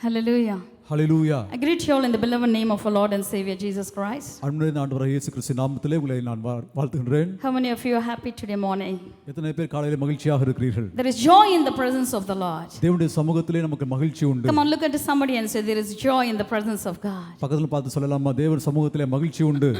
Hallelujah. Hallelujah. I greet you all in the beloved name of our Lord and Savior Jesus Christ. அன்புள்ள ஆண்டவராகிய இயேசு கிறிஸ்து நாமத்திலே உங்களை நான் வாழ்த்துகிறேன். How many of you are happy today morning? எத்தனை பேர் காலையிலே மகிழ்ச்சியாக இருக்கிறீர்கள்? There is joy in the presence of the Lord. தேவனுடைய சமூகத்திலே நமக்கு மகிழ்ச்சி உண்டு. Come on, look at somebody and say there is joy in the presence of God. பக்கத்துல பார்த்து சொல்லலாமா, தேவன் சமூகத்திலே மகிழ்ச்சி உண்டு.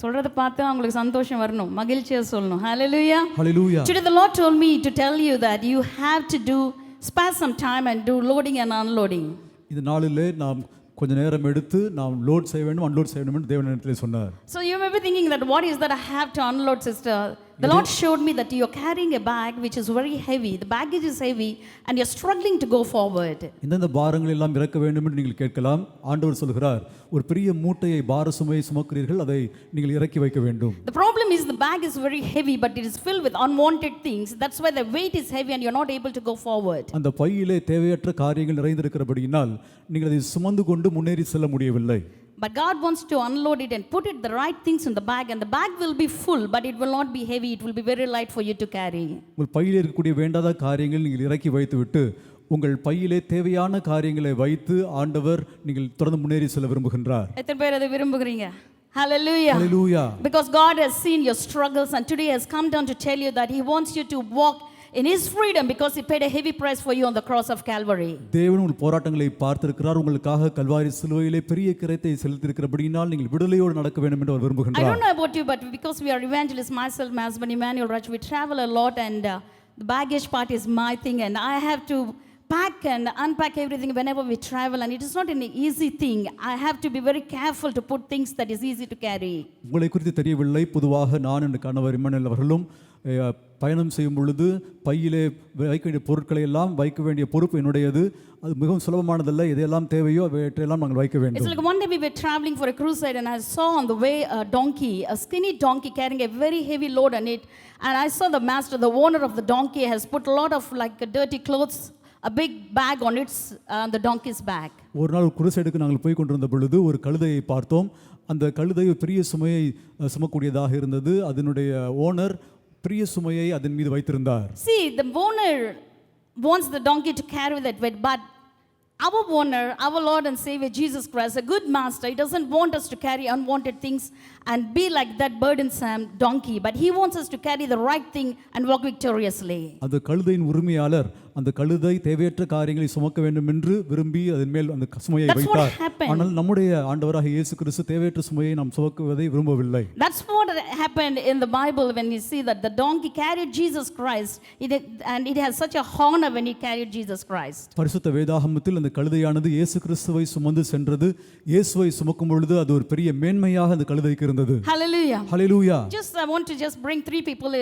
சொல்றத பார்த்து உங்களுக்கு சந்தோஷம் வரணும், மகிழ்ச்சியா சொல்லணும். Hallelujah. Hallelujah. Today the Lord told me to tell you that you have to spare some time and do loading and unloading. இந்த நாளிலே நாம் கொஞ்ச நேரம் எடுத்து நாம் லோட் செய்ய வேண்டும் அன்லோட் செய்ய வேண்டும் என்று தேவனிடத்திலே சொன்னார். So you may be thinking that what is that I have to unload, sister? The Lord showed me that you are carrying a bag which is very heavy. The baggage is heavy and you are struggling to go forward. இந்த பாரங்கள் எல்லாம் இறக்க வேண்டும் என்று நீங்கள் கேட்கலாம். ஆண்டவர் சொல்கிறார், ஒரு பெரிய மூட்டையை பார சுமையை சுமக்கிறீர்கள், அதை நீங்கள் இறக்கி வைக்க வேண்டும். The problem is the bag is very heavy but it is filled with unwanted things. That's why the weight is heavy and you are not able to go forward. அந்த பையிலே தேவையற்ற காரியங்கள் நிறைந்திருக்கிறபடியினால் நீங்கள் அதை சுமந்து கொண்டு முன்னேறி செல்ல முடியவில்லை. But God wants to unload it and put it the right things in the bag, and the bag will be full but it will not be heavy. It will be very light for you to carry. உங்கள் பையிலே இருக்கக்கூடிய வேண்டாத காரியங்கள் நீங்கள் இறக்கி வைத்துவிட்டு உங்கள் பையிலே தேவையான காரியங்களை வைத்து ஆண்டவர் நீங்கள் தொடர்ந்து முன்னேறி செல்ல விரும்புகின்றார். எத்தனை பேர் அதை விரும்புகிறீங்க? Hallelujah. Hallelujah. Because God has seen your struggles and today has come down to tell you that He wants you to walk in His freedom because He paid a heavy price for you on the cross of Calvary. தேவன் உங்கள் போராட்டங்களை பார்த்திருக்கிறார். உங்களுக்காக கல்வாரி சிலுவையிலே பெரிய கிரயத்தை செலுத்தியிருக்கிறபடியினால் நீங்கள் விடுதலையோடு நடக்க வேண்டும் என்று அவர் விரும்புகின்றார். I don't know about you, but because we are evangelists, myself, my husband Emmanuel Raj, we travel a lot and the baggage part is my thing and I have to pack and unpack everything whenever we travel and it is not an easy thing. I have to be very careful to put things that is easy to carry. உங்களை குறித்து தெரியவில்லை, பொதுவாக நான் என் கணவர் Emmanuel அவர்களும் பயணம் செய்யும் பொழுது பையிலே வைக்க வேண்டிய பொருட்களை எல்லாம் வைக்க வேண்டிய பொறுப்பு என்னுடையது. அது மிகவும் சுலபமானதல்ல. எதையெல்லாம் தேவையோ அவற்றையெல்லாம் நாங்கள் வைக்க வேண்டும். It's like one day we were traveling for a crusade and I saw on the way a donkey, a skinny donkey carrying a very heavy load on it, and I saw the master, the owner of the donkey has put a lot of like dirty clothes, a big bag on its the donkey's back. ஒரு நாள் குருசைடுக்கு நாங்கள் போய் கொண்டிருந்த பொழுது ஒரு கழுதையை பார்த்தோம். அந்த கழுதை பெரிய சுமையை சுமக்கூடியதாக இருந்தது. அதனுடைய ஓனர் பெரிய சுமையை அதன் மீது வைத்திருந்தார். See, the owner wants the donkey to carry that weight, but our owner, our Lord and Savior Jesus Christ, a good master, He doesn't want us to carry unwanted things and be like that burdensome donkey, but He wants us to carry the right thing and walk victoriously. அந்த கழுதையின் உரிமையாளர் அந்த கழுதை தேவையற்ற காரியங்களை சுமக்க வேண்டும் என்று விரும்பி அதன் மேல் அந்த சுமையை வைத்தார். ஆனால் நம்முடைய ஆண்டவராகிய இயேசு கிறிஸ்து தேவையற்ற சுமையை நாம் சுமக்குவதை விரும்பவில்லை. That's what happened in the Bible when you see that the donkey carried Jesus Christ, and it has such a honor when he carried Jesus Christ. பரிசுத்த வேதாகமத்தில் அந்த கழுதையானது இயேசு கிறிஸ்துவை சுமந்து சென்றது. இயேசுவை சுமக்கும் பொழுது அது ஒரு பெரிய மேன்மையாக அந்த கழுதைக்கு இருந்தது. Hallelujah. Hallelujah. I want to just bring three people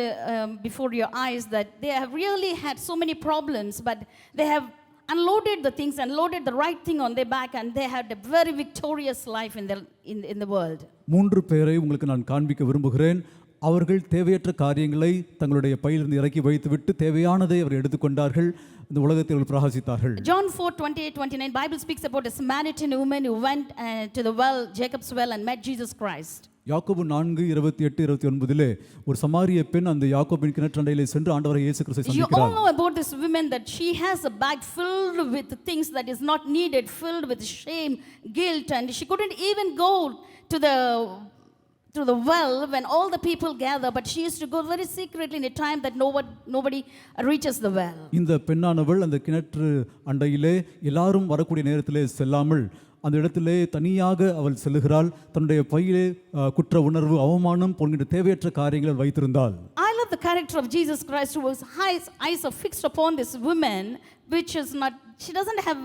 before your eyes that they have really had so many problems, but they have unloaded the things and loaded the right thing on their back and they had a very victorious life in the world. மூன்று பேரை உங்களுக்கு நான் காண்பிக்க விரும்புகிறேன். அவர்கள் தேவையற்ற காரியங்களை தங்களுடைய பையிலிருந்து இறக்கி வைத்துவிட்டு தேவையானதை அவர் எடுத்துக்கொண்டார்கள். இந்த உலகத்தில் பிரகாசித்தார்கள். John 4:28-29 Bible speaks about a Samaritan woman who went to the well, Jacob's well, and met Jesus Christ. யாக்கோபு 4:28-29 ஒரு சமாரிய பெண் அந்த யாக்கோபின் கிணற்றண்டையிலே சென்று ஆண்டவரை இயேசு கிறிஸ்துவை சந்திக்கிறார். You all know about this woman that she has a bag filled with things that is not needed, filled with shame, guilt, and she couldn't even go to the well when all the people gather, but she used to go very secretly in a time that nobody reaches the well. இந்த பெண்ணானவள் அந்த கிணற்று அண்டையிலே எல்லாரும் வரக்கூடிய நேரத்திலே செல்லாமல் அந்த இடத்திலே தனியாக அவள் செல்லுகிறாள். தன்னுடைய பையிலே குற்ற உணர்வு, அவமானம் போன்ற தேவையற்ற காரியங்களை வைத்திருந்தாள். I love the character of Jesus Christ, whose eyes are fixed upon this woman, which is not, she doesn't have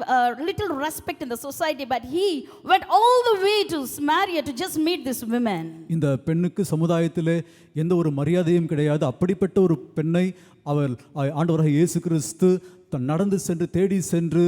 little respect in the society, but he went all the way to Samaria to just meet this woman. இந்த பெண்ணுக்கு சமுதாயத்திலே எந்த ஒரு மரியாதையும் கிடையாது. அப்படிப்பட்ட ஒரு பெண்ணை அவர் ஆண்டவராகிய இயேசு கிறிஸ்து நடந்து சென்று தேடி சென்று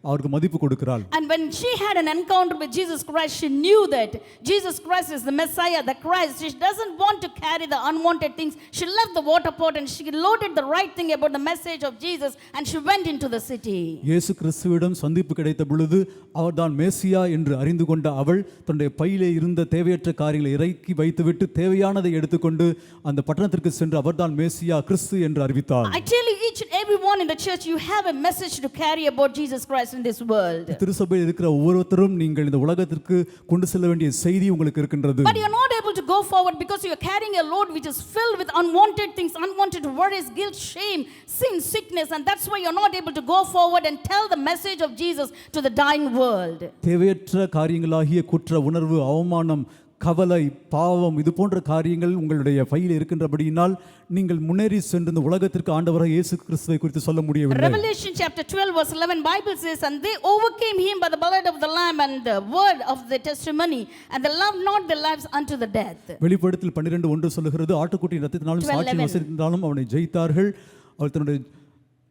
அவருக்கு மதிப்பு கொடுக்கிறாள். And when she had an encounter with Jesus Christ, she knew that Jesus Christ is the Messiah, the Christ. She doesn't want to carry the unwanted things. She left the water pot and she loaded the right thing about the message of Jesus and she went into the city. இயேசு கிறிஸ்துவிடம் சந்திப்பு கிடைத்த பொழுது அவர்தான் மேசியா என்று அறிந்து கொண்ட அவள் தன்னுடைய பையிலே இருந்த தேவையற்ற காரியங்களை இறக்கி வைத்துவிட்டு தேவையானதை எடுத்துக்கொண்டு அந்த பட்டணத்திற்கு சென்று அவர்தான் மேசியா கிறிஸ்து என்று அறிவித்தாள். I tell you, each and everyone in the church church, you have a message to carry about Jesus Christ in this world. திருச்சபையில் இருக்கிற ஒவ்வொருத்தரும் நீங்கள் இந்த உலகத்திற்கு கொண்டு செல்ல வேண்டிய செய்தி உங்களுக்கு இருக்கின்றது. But you're not able to go forward because you're carrying a load which is filled with unwanted things, unwanted worries, guilt, shame, sin, sickness, and that's why you're not able to go forward and tell the message of Jesus to the dying world. தேவையற்ற காரியங்களாகிய குற்ற உணர்வு, அவமானம், கவலை, பாவம், இது போன்ற காரியங்கள் உங்களுடைய பையில் இருக்கின்றபடியினால் நீங்கள் முன்னேறி சென்று இந்த உலகத்திற்கு ஆண்டவராகிய இயேசு கிறிஸ்துவை குறித்து சொல்ல முடியவில்லை. Revelation chapter 12 verse 11 Bible says, and they overcame him by the blood of the lamb and the word of the testimony, and they loved not their lives unto the death. வெளிப்படுத்தல் 12:1 சொல்லுகிறது, ஆட்டுக்குட்டியின் இரத்தத்தினாலும் சாட்சியின் வசனத்தினாலும் அவனை ஜெயித்தார்கள்.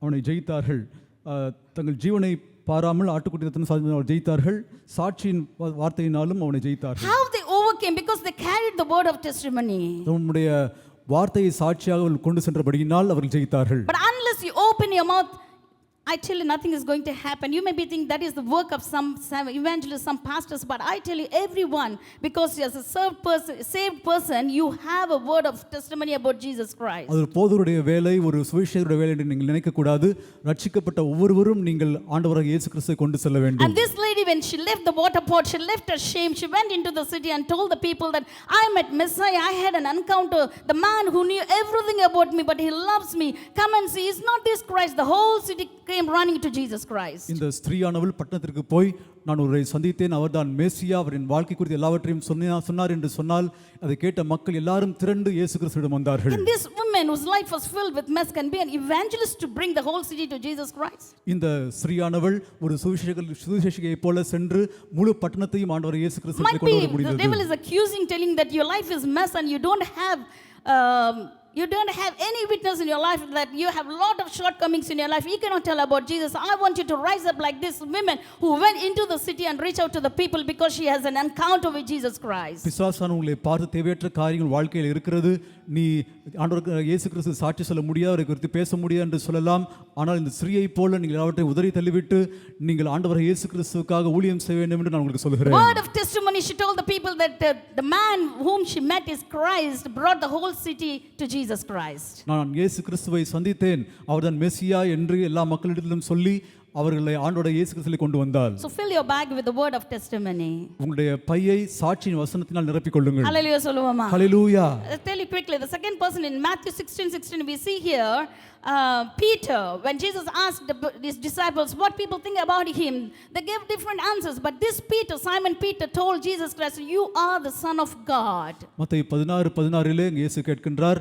அவனை ஜெயித்தார்கள். தங்கள் ஜீவனை பாராமல் ஆட்டுக்குட்டி இரத்தத்தினாலும் ஜெயித்தார்கள். சாட்சியின் வார்த்தையினாலும் அவனை ஜெயித்தார்கள். How they overcame? Because they carried the word of testimony. நம்முடைய வார்த்தையை சாட்சியாக கொண்டு சென்றபடியினால் அவர்கள் ஜெயித்தார்கள். But unless you open your mouth, I tell you, nothing is going to happen. You may be thinking that is the work of some evangelists, some pastors, but I tell you, everyone, because as a saved person, you have a word of testimony about Jesus Christ. அது போதருடைய வேலை, ஒரு சுவிசேஷருடைய வேலை என்று நீங்கள் நினைக்க கூடாது. ரட்சிக்கப்பட்ட ஒவ்வொருவரும் நீங்கள் ஆண்டவராகிய இயேசு கிறிஸ்துவை கொண்டு செல்ல வேண்டும். And this lady, when she left the water pot, she left her shame. She went into the city and told the people that I met Messiah. I had an encounter. The man who knew everything about me, but he loves me. Come and see. Is not this Christ? The whole city came running to Jesus Christ. இந்த ஸ்திரீயானவள் பட்டணத்திற்கு போய் நான் ஒருவரை சந்தித்தேன், அவர்தான் மேசியா, அவரின் வாழ்க்கை குறித்து எல்லாவற்றையும் சொன்னார் என்று சொன்னால் அதை கேட்ட மக்கள் எல்லாரும் திரண்டு இயேசு கிறிஸ்துவிடம் வந்தார்கள். And this woman whose life was filled with mess can be an evangelist to bring the whole city to Jesus Christ. இந்த ஸ்திரீயானவள் ஒரு சுவிசேஷிகையை போல சென்று முழு பட்டணத்தையும் ஆண்டவர் இயேசு கிறிஸ்துவுக்கு கொண்டு வர முடிந்தது. The devil is accusing, telling that your life is mess and you don't have any witness in your life, that you have a lot of shortcomings in your life. You cannot tell about Jesus. I want you to rise up like this woman who went into the city and reach out to the people because she has an encounter with Jesus Christ. பிசாசான உங்களை பார்த்து தேவையற்ற காரியங்கள் வாழ்க்கையில் இருக்கிறது, நீ ஆண்டவர் இயேசு கிறிஸ்து சாட்சி சொல்ல முடியாது, அவரை குறித்து பேச முடியாது என்று சொல்லலாம். ஆனால் இந்த ஸ்திரீயை போல நீங்கள் அவற்றை உதறி தள்ளிவிட்டு நீங்கள் ஆண்டவர் இயேசு கிறிஸ்துவுக்காக ஊழியம் செய்ய வேண்டும் என்று நான் உங்களுக்கு சொல்கிறேன். Word of testimony, she told the people that the man whom she met is Christ, brought the whole city to Jesus Christ. நான் இயேசு கிறிஸ்துவை சந்தித்தேன், அவர்தான் மெசியா என்று எல்லா மக்களிடத்திலும் சொல்லி அவர்களை ஆண்டவருடைய இயேசு கிறிஸ்துவை கொண்டு வந்தார். So fill your bag with the word of testimony. உங்களுடைய பையை சாட்சியின் வசனத்தினால் நிரப்பிக் கொள்ளுங்கள். Hallelujah சொல்லுவோமா? Hallelujah. I'll tell you quickly, the second person in Matthew 16:16 we see here, Peter, when Jesus asked his disciples what people think about him, they gave different answers, but this Peter, Simon Peter, told Jesus Christ, you are the Son of God. மத்தேயு 16:16 இயேசு கேட்கின்றார்,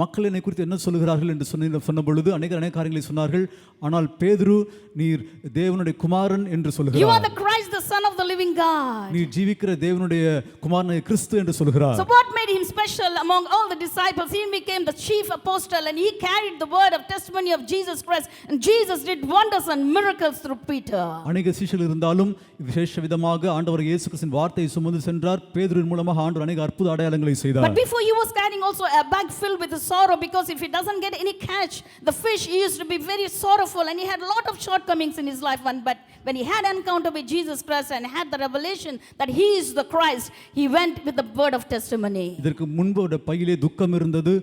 மக்கள் என்னை குறித்து என்ன சொல்கிறார்கள் என்று சொன்ன பொழுது அநேக காரியங்களை சொன்னார்கள். ஆனால் பேதுரு, நீர் தேவனுடைய குமாரன் என்று சொல்கிறார். You are the Christ, the Son of the living God. நீர் ஜீவிக்கிற தேவனுடைய குமாரனாகிய கிறிஸ்து என்று சொல்கிறார். So what made him special among all the disciples? He became the chief apostle and he carried the word of testimony of Jesus Christ, and Jesus did wonders and miracles through Peter. அநேக சீஷர்கள் இருந்தாலும் விசேஷ விதமாக ஆண்டவர் இயேசு கிறிஸ்துவின் வார்த்தையை சுமந்து சென்றார். பேதுருவின் மூலமாக ஆண்டவர் அநேக அற்புத அடையாளங்களை செய்தார். But before he was carrying also a bag filled with sorrow, because if he doesn't get any catch the fish, he used to be very sorrowful and he had a lot of shortcomings in his life. But when he had encounter with Jesus Christ and had the revelation that he is the Christ, he went with the word of testimony. இதற்கு முன்பு பையிலே துக்கம் இருந்தது,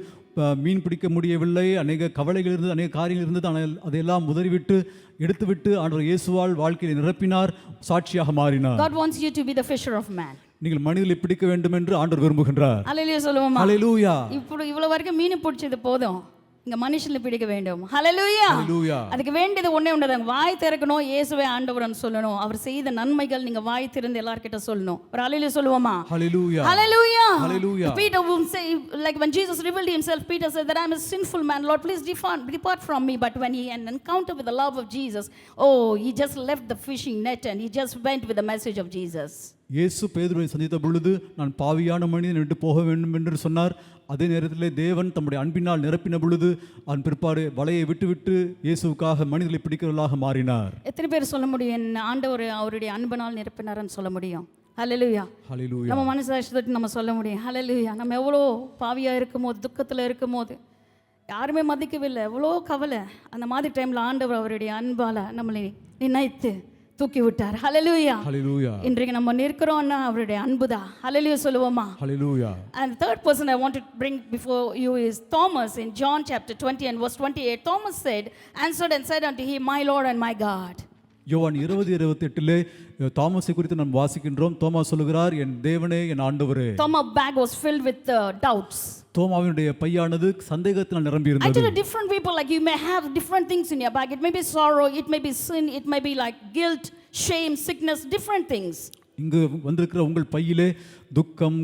மீன் பிடிக்க முடியவில்லை, அநேக கவலைகள் இருந்தது, அநேக காரியங்கள் இருந்தது. ஆனால் அதையெல்லாம் உதறிவிட்டு எடுத்துவிட்டு ஆண்டவர் இயேசுவால் வாழ்க்கையை நிரப்பினார், சாட்சியாக மாறினார். God wants you to be the fisher of man. நீங்கள் மனிதர்களை பிடிக்க வேண்டும் என்று ஆண்டவர் விரும்புகின்றார். ஹல்லேலூயா சொல்லுவோமா? ஹல்லேலூயா. இப்போ இவ்வளவு வரைக்கும் மீன் பிடிச்சது போதும், இங்க மனுஷனை பிடிக்க வேண்டும். ஹல்லேலூயா. ஹல்லேலூயா. அதுக்கு வேண்டியது ஒண்ணே ஒண்ணுதான், வாய் திறக்கணும், இயேசுவே ஆண்டவர்னு சொல்லணும். அவர் செய்த நன்மைகள் நீங்க வாய் திறந்து எல்லார்கிட்ட சொல்லணும். ஒரு ஹல்லேலூயா சொல்லுவோமா? ஹல்லேலூயா. ஹல்லேலூயா. ஹல்லேலூயா. Peter would say, like when Jesus revealed himself, Peter said that I am a sinful man, Lord, please depart from me. But when he had an encounter with the love of Jesus, he just left the fishing net and he just went with the message of Jesus. இயேசு பேதுருவை சந்தித்த பொழுது நான் பாவியான மனிதன் விட்டு போக வேண்டும் என்று சொன்னார். அதே நேரத்தில் தேவன் தம்முடைய அன்பினால் நிரப்பின பொழுது அதன் பிற்பாடு வலையை விட்டுவிட்டு இயேசுவுக்காக மனிதர்களை பிடிக்கிறவர்களாக மாறினார். எத்தனை பேர் சொல்ல முடியும் ஆண்டவர் அவருடைய அன்பினால் நிரப்பினார்னு சொல்ல முடியும்? ஹல்லேலூயா. ஹல்லேலூயா. நம்ம மனசாட்சியோட நம்ம சொல்ல முடியும். ஹல்லேலூயா. நம்ம எவ்வளோ பாவியா இருக்கும்போது, துக்கத்தில் இருக்கும்போது, யாருமே மதிக்கவில்லை, எவ்வளோ கவலை, அந்த மாதிரி டைமில் ஆண்டவர் அவருடைய அன்பால் நம்மளை நினைத்து தூக்கி விட்டார். ஹalleluya. ஹalleluya. இன்றைக்கு நம்ம நிற்கிறோம்னா அவருடைய அன்புதான். ஹalleluya சொல்லுவோமா? ஹalleluya. And the third person I want to bring before you is Thomas in John chapter 20 and verse 28. Thomas answered and said unto him, My Lord and my God. யோவான் 20:28 தாமஸை குறித்து நாம் வாசிக்கின்றோம். தோமா சொல்லுகிறார், என் தேவனே, என் ஆண்டவரே. Thomas' bag was filled with doubts. தோமாவினுடைய பையானது சந்தேகத்தினால் நிரம்பி இருந்தது. Actually, different people, like you may have different things in your bag. It may be sorrow, it may be sin, it may be like guilt, shame, sickness, different things. இங்கு வந்திருக்கிற உங்கள் பையிலே துக்கம்,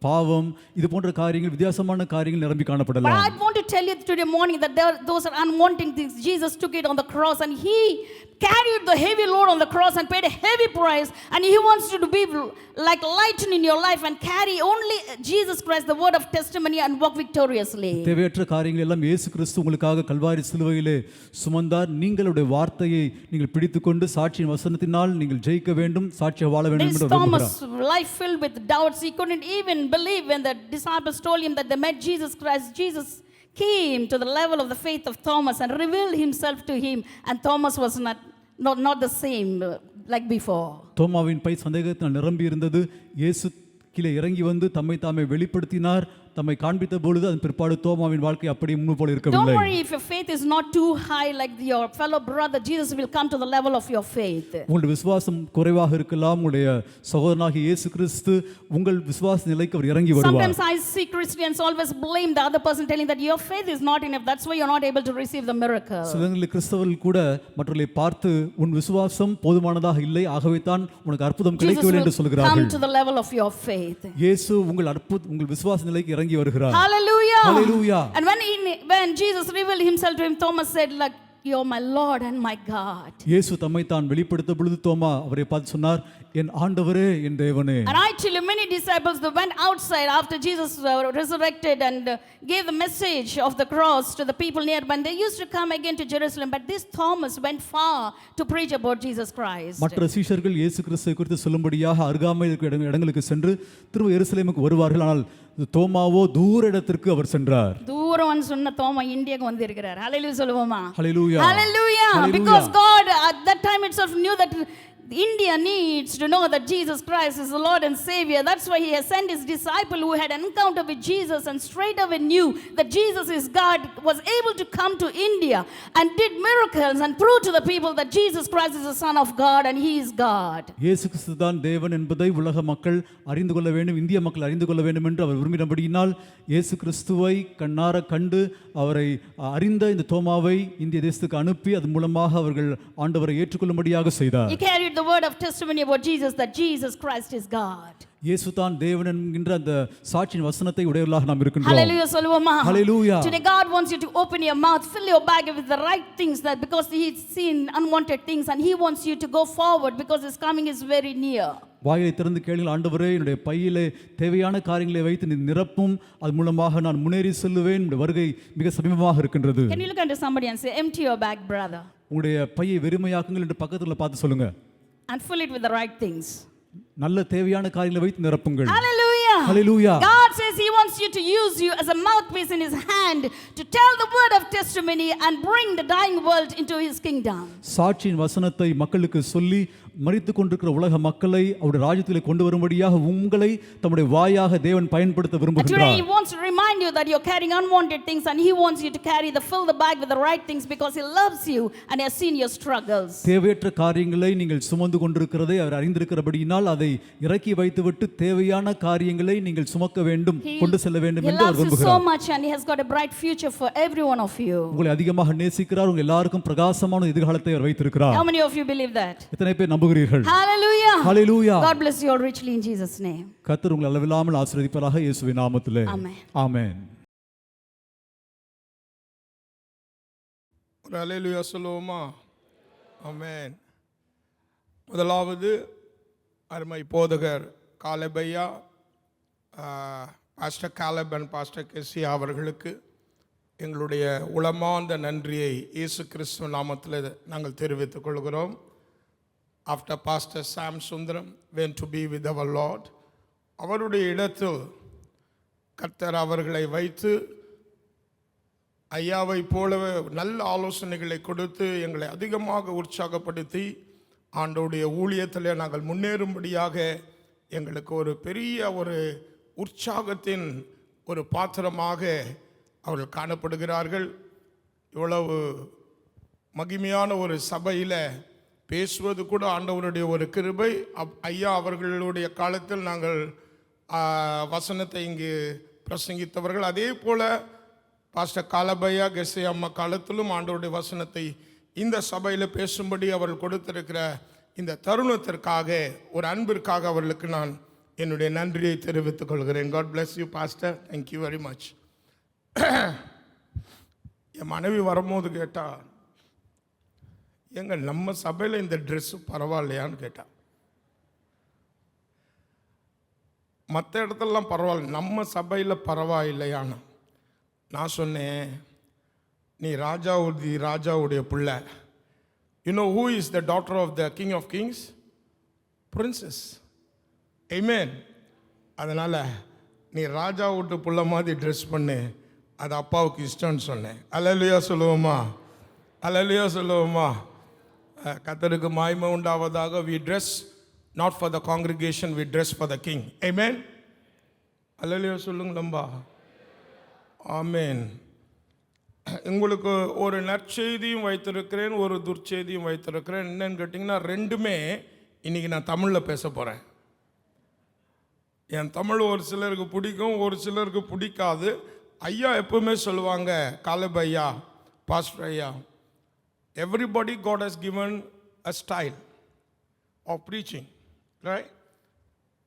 பாவம், இது போன்ற காரியங்கள், வித்தியாசமான காரியங்கள் நிரம்பி But காணப்படலாம். I want to tell you today morning that those are unwanting things. Jesus took it on the cross and he carried the heavy load on the cross and paid a heavy price, and he wants you to be like lighten in your life and carry only Jesus Christ, the word of testimony, and walk victoriously. தேவையற்ற காரியங்கள் எல்லாம் இயேசு கிறிஸ்து உங்களுக்காக கல்வாரி சிலுவையிலே சுமந்தார். நீங்களுடைய வார்த்தையை நீங்கள் பிடித்துக்கொண்டு சாட்சியின் வசனத்தினால் நீங்கள் ஜெயிக்க வேண்டும், சாட்சியாக வாழ வேண்டும் என்று Thomas' life filled with doubts. He couldn't even believe when the disciples told him that they met Jesus Christ. Jesus came to the level of the faith of Thomas and revealed himself to him, and Thomas was not the same like before. தோமாவின் பை சந்தேகத்தினால் நிரம்பி இருந்தது. இயேசு கீழே இறங்கி வந்து தம்மை தாமே வெளிப்படுத்தினார், தம்மை காண்பித்த பொழுது அதன் பிற்பாடு தோமாவின் வாழ்க்கை அப்படியே முன்பு போல இருக்கவில்லை. Don't worry if your faith is not too high like your fellow brother. Jesus will come to the level of your faith. உங்களுடைய விசுவாசம் குறைவாக இருக்கலாம், உங்களுடைய சகோதரனாகிய இயேசு கிறிஸ்து உங்கள் விசுவாச நிலைக்கு அவர் இறங்கி வருவார். Sometimes I see Christians always blame the other person, telling that your faith is not enough, that's why you're not able to receive the miracle. சிலர் கிறிஸ்தவர்கள் கூட மற்றவர்களை பார்த்து உன் விசுவாசம் போதுமானதாக இல்லை, ஆகவே தான் உனக்கு அற்புதம் கிடைக்கவில்லை என்று சொல்கிறார்கள். Come to the level of your faith. இயேசு உங்கள் விசுவாச நிலைக்கு இறங்கி வருகிறார். Hallelujah. Hallelujah. And when Jesus revealed himself to him, Thomas said, like, you're my Lord and my God. இயேசு தம்மை தான் வெளிப்படுத்த பொழுது தோமா அவரை பார்த்து சொன்னார், என் ஆண்டவரே, என் தேவனே. And actually many disciples, they went outside after Jesus resurrected and gave the message of the cross to the people nearby. They used to come again to Jerusalem, but this Thomas went far to preach about Jesus Christ. மற்ற சீஷர்கள் இயேசு கிறிஸ்துவை குறித்து சொல்லும்படியாக அருகாமையில் இருக்கிற இடங்களுக்கு சென்று திரும்ப எருசலேமுக்கு வருவார்கள். ஆனால் தோமாவோ தூர இடத்திற்கு அவர் சென்றார். தூரம் சொன்ன தோமா இந்தியாக்கு வந்திருக்கிறார். ஹalleluya சொல்லுவோமா? Hallelujah. Hallelujah. Because God at that time itself knew that India needs to know that Jesus Christ is the Lord and Savior. That's why he has sent his disciple who had an encounter with Jesus and straight away knew that Jesus is God, was able to come to India and did miracles and prove to the people that Jesus Christ is the Son of God and he is God. இயேசு கிறிஸ்து தான் தேவன் என்பதை உலக மக்கள் அறிந்து கொள்ள வேண்டும், இந்திய மக்கள் அறிந்து கொள்ள வேண்டும் என்று அவர் விரும்பினபடியினால் இயேசு கிறிஸ்துவை கண்ணார கண்டு அவரை அறிந்த இந்த தோமாவை இந்திய தேசத்துக்கு அனுப்பி அதன் மூலமாக அவர்கள் ஆண்டவரை ஏற்றுக்கொள்ளும்படியாக செய்தார். He carried the word of testimony about Jesus, that Jesus Christ is God. இயேசு தான் தேவன் என்கின்ற அந்த சாட்சியின் வசனத்தை உடையவர்களாக நாம் இருக்கின்றோம். Hallelujah சொல்லுவோமா? Hallelujah. Today God wants you to open your mouth, fill your bag with the right things, that because he's seen unwanted things and he wants you to go forward because his coming is very near. வாயை திறந்து கேளுங்கள், ஆண்டவரே, என்னுடைய பையிலே தேவையான காரியங்களை வைத்து நிரப்பும், அது மூலமாக நான் முன்னேறி செல்லுவேன், என்னுடைய வருகை மிக சமீபமாக இருக்கின்றது. Can you look into somebody and say, empty your bag, brother, உங்களுடைய பையை வெறுமையாக்குங்கள் என்று பக்கத்துல பார்த்து சொல்லுங்க. and fill it with the right things. நல்ல தேவையான காரியங்களை வைத்து நிரப்புங்கள். Hallelujah. Hallelujah. God says he wants you to use you as a mouthpiece in his hand to tell the word of testimony and bring the dying world into his kingdom. சாட்சியின் வசனத்தை மக்களுக்கு சொல்லி மரித்து கொண்டிருக்கிற உலக மக்களை அவருடைய ராஜ்யத்திலே கொண்டு வரும்படியாக உங்களை தம்முடைய வாயாக தேவன் பயன்படுத்த விரும்புகிறார். Today he wants to remind you that you're carrying unwanted things and he wants you to fill the bag with the right things because he loves you and has seen your struggles. தேவையற்ற காரியங்களை நீங்கள் சுமந்து கொண்டிருக்கிறதை அவர் அறிந்திருக்கிறபடியினால் அதை இறக்கி வைத்துவிட்டு தேவையான காரியங்களை நீங்கள் சுமக்க வேண்டும், கொண்டு செல்ல வேண்டும் என்று அவர் விரும்புகிறார். He loves you so much and he has got a bright future for every one of you. உங்களை அதிகமாக நேசிக்கிறார், உங்கள் எல்லாருக்கும் பிரகாசமான எதிர்காலத்தை அவர் வைத்திருக்கிறார். How many of you believe that? எத்தனை பேர் நம்புகிறீர்கள்? Hallelujah. Hallelujah. God bless you all richly in Jesus name. கர்த்தர் உங்களை அளவில்லாமல் ஆசீர்வதிப்பாராக இயேசுவின் நாமத்திலே. Amen. ஆமென். ஹல்லேலூயா சொல்லுவோமா? ஆமென். முதலாவது அருமை போதகர் காலேபையா, பாஸ்டர் காலேப் அண்ட் பாஸ்டர் கெசி அவர்களுக்கு எங்களுடைய உளமார்ந்த நன்றியை இயேசு கிறிஸ்துவின் நாமத்தில் நாங்கள் தெரிவித்துக் கொள்கிறோம். After Pastor Sam Sundaram went to be with our Lord, அவருடைய இடத்தில் கர்த்தர் அவர்களை வைத்து ஐயாவை போலவே நல்ல ஆலோசனைகளை கொடுத்து எங்களை அதிகமாக உற்சாகப்படுத்தி ஆண்டவருடைய ஊழியத்தில் நாங்கள் முன்னேறும்படியாக எங்களுக்கு ஒரு பெரிய ஒரு உற்சாகத்தின் ஒரு பாத்திரமாக அவர்கள் காணப்படுகிறார்கள். இவ்வளவு மகிமையான ஒரு சபையில் பேசுவது கூட ஆண்டவருடைய ஒரு கிருபை. ஐயா அவர்களுடைய காலத்தில் நாங்கள் வசனத்தை இங்கு பிரசங்கித்தவர்கள். அதே போல் பாஸ்டர் காலபையா கெஸ்ஸே அம்மா காலத்திலும் ஆண்டவருடைய வசனத்தை இந்த சபையில் பேசும்படி அவர்கள் கொடுத்திருக்கிற இந்த தருணத்திற்காக, ஒரு அன்பிற்காக அவர்களுக்கு நான் என்னுடைய நன்றியை தெரிவித்துக் கொள்கிறேன். God bless you pastor, thank you very much. என் மனைவி வரும்போது கேட்டா, எங்க நம்ம சபையில் இந்த ட்ரெஸ்ஸு பரவாயில்லையான்னு கேட்டா. மற்ற இடத்துலலாம் பரவாயில்ல, நம்ம சபையில் பரவாயில்லையான்னு நான் சொன்னேன், நீ ராஜாவுடைய பிள்ளை. You know who is the daughter of the king of kings? Princess. Amen. அதனால் நீ ராஜா வீட்டு பிள்ளை மாதிரி ட்ரெஸ் பண்ணு, அது அப்பாவுக்கு இஷ்டம்னு சொன்னேன். அல்லேலூயா சொல்லுவோமா? அல்லேலூயா சொல்லுவோமா? கர்த்தருக்கு மகிமை உண்டாவதாக. we dress not for the congregation, we dress for the king. amen. அல்லேலூயா சொல்லுங்களம்பா. ஆமென். உங்களுக்கு ஒரு நற்செய்தியும் வைத்திருக்கிறேன், ஒரு துர்ச்செய்தியும் வைத்திருக்கிறேன். என்னன்னு கேட்டிங்கன்னா, ரெண்டுமே இன்றைக்கி நான் தமிழில் பேச போகிறேன். என் தமிழ் ஒரு சிலருக்கு பிடிக்கும், ஒரு சிலருக்கு பிடிக்காது. ஐயா எப்பவுமே சொல்லுவாங்க, காலப் ஐயா, பாஸ்டர் ஐயா, everybody God has given a style of preaching, right?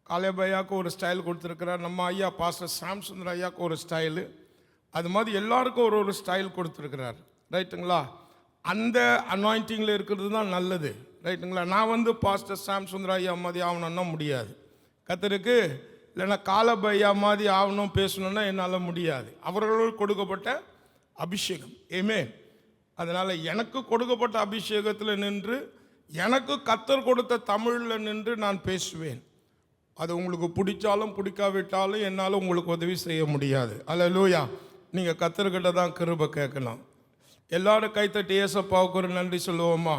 காலப் ஐயாவுக்கு ஒரு ஸ்டைல் கொடுத்துருக்கிறார். நம்ம ஐயா பாஸ்டர் சாம் சுந்தர் ஐயாவுக்கு ஒரு ஸ்டைலு. அது மாதிரி எல்லாருக்கும் ஒரு ஒரு ஸ்டைல் கொடுத்துருக்கிறார், ரைட்டுங்களா? அந்த அனாயிண்டிங்கில் இருக்கிறது தான் நல்லது, ரைட்டுங்களா? நான் பாஸ்டர் சாம் சுந்தர் ஐயா மாதிரி ஆகணும்னா முடியாது. கர்த்தருக்கு இல்லைன்னா காலப் ஐயா மாதிரி ஆகணும் பேசணுன்னா என்னால் முடியாது. அவர்களுக்கு கொடுக்கப்பட்ட அபிஷேகம். ஆமென். அதனால் எனக்கு கொடுக்கப்பட்ட அபிஷேகத்தில் நின்று, எனக்கு கர்த்தர் கொடுத்த தமிழில் நின்று நான் பேசுவேன். அது உங்களுக்கு பிடிச்சாலும் பிடிக்காவிட்டாலும் என்னால் உங்களுக்கு உதவி செய்ய முடியாது. அல்லேலூயா. நீங்கள் கர்த்தர்கிட்ட தான் கிருபை கேட்கலாம். எல்லாரும் கைத்தட்டி ஏசப்பாவுக்கு ஒரு நன்றி சொல்லுவோமா?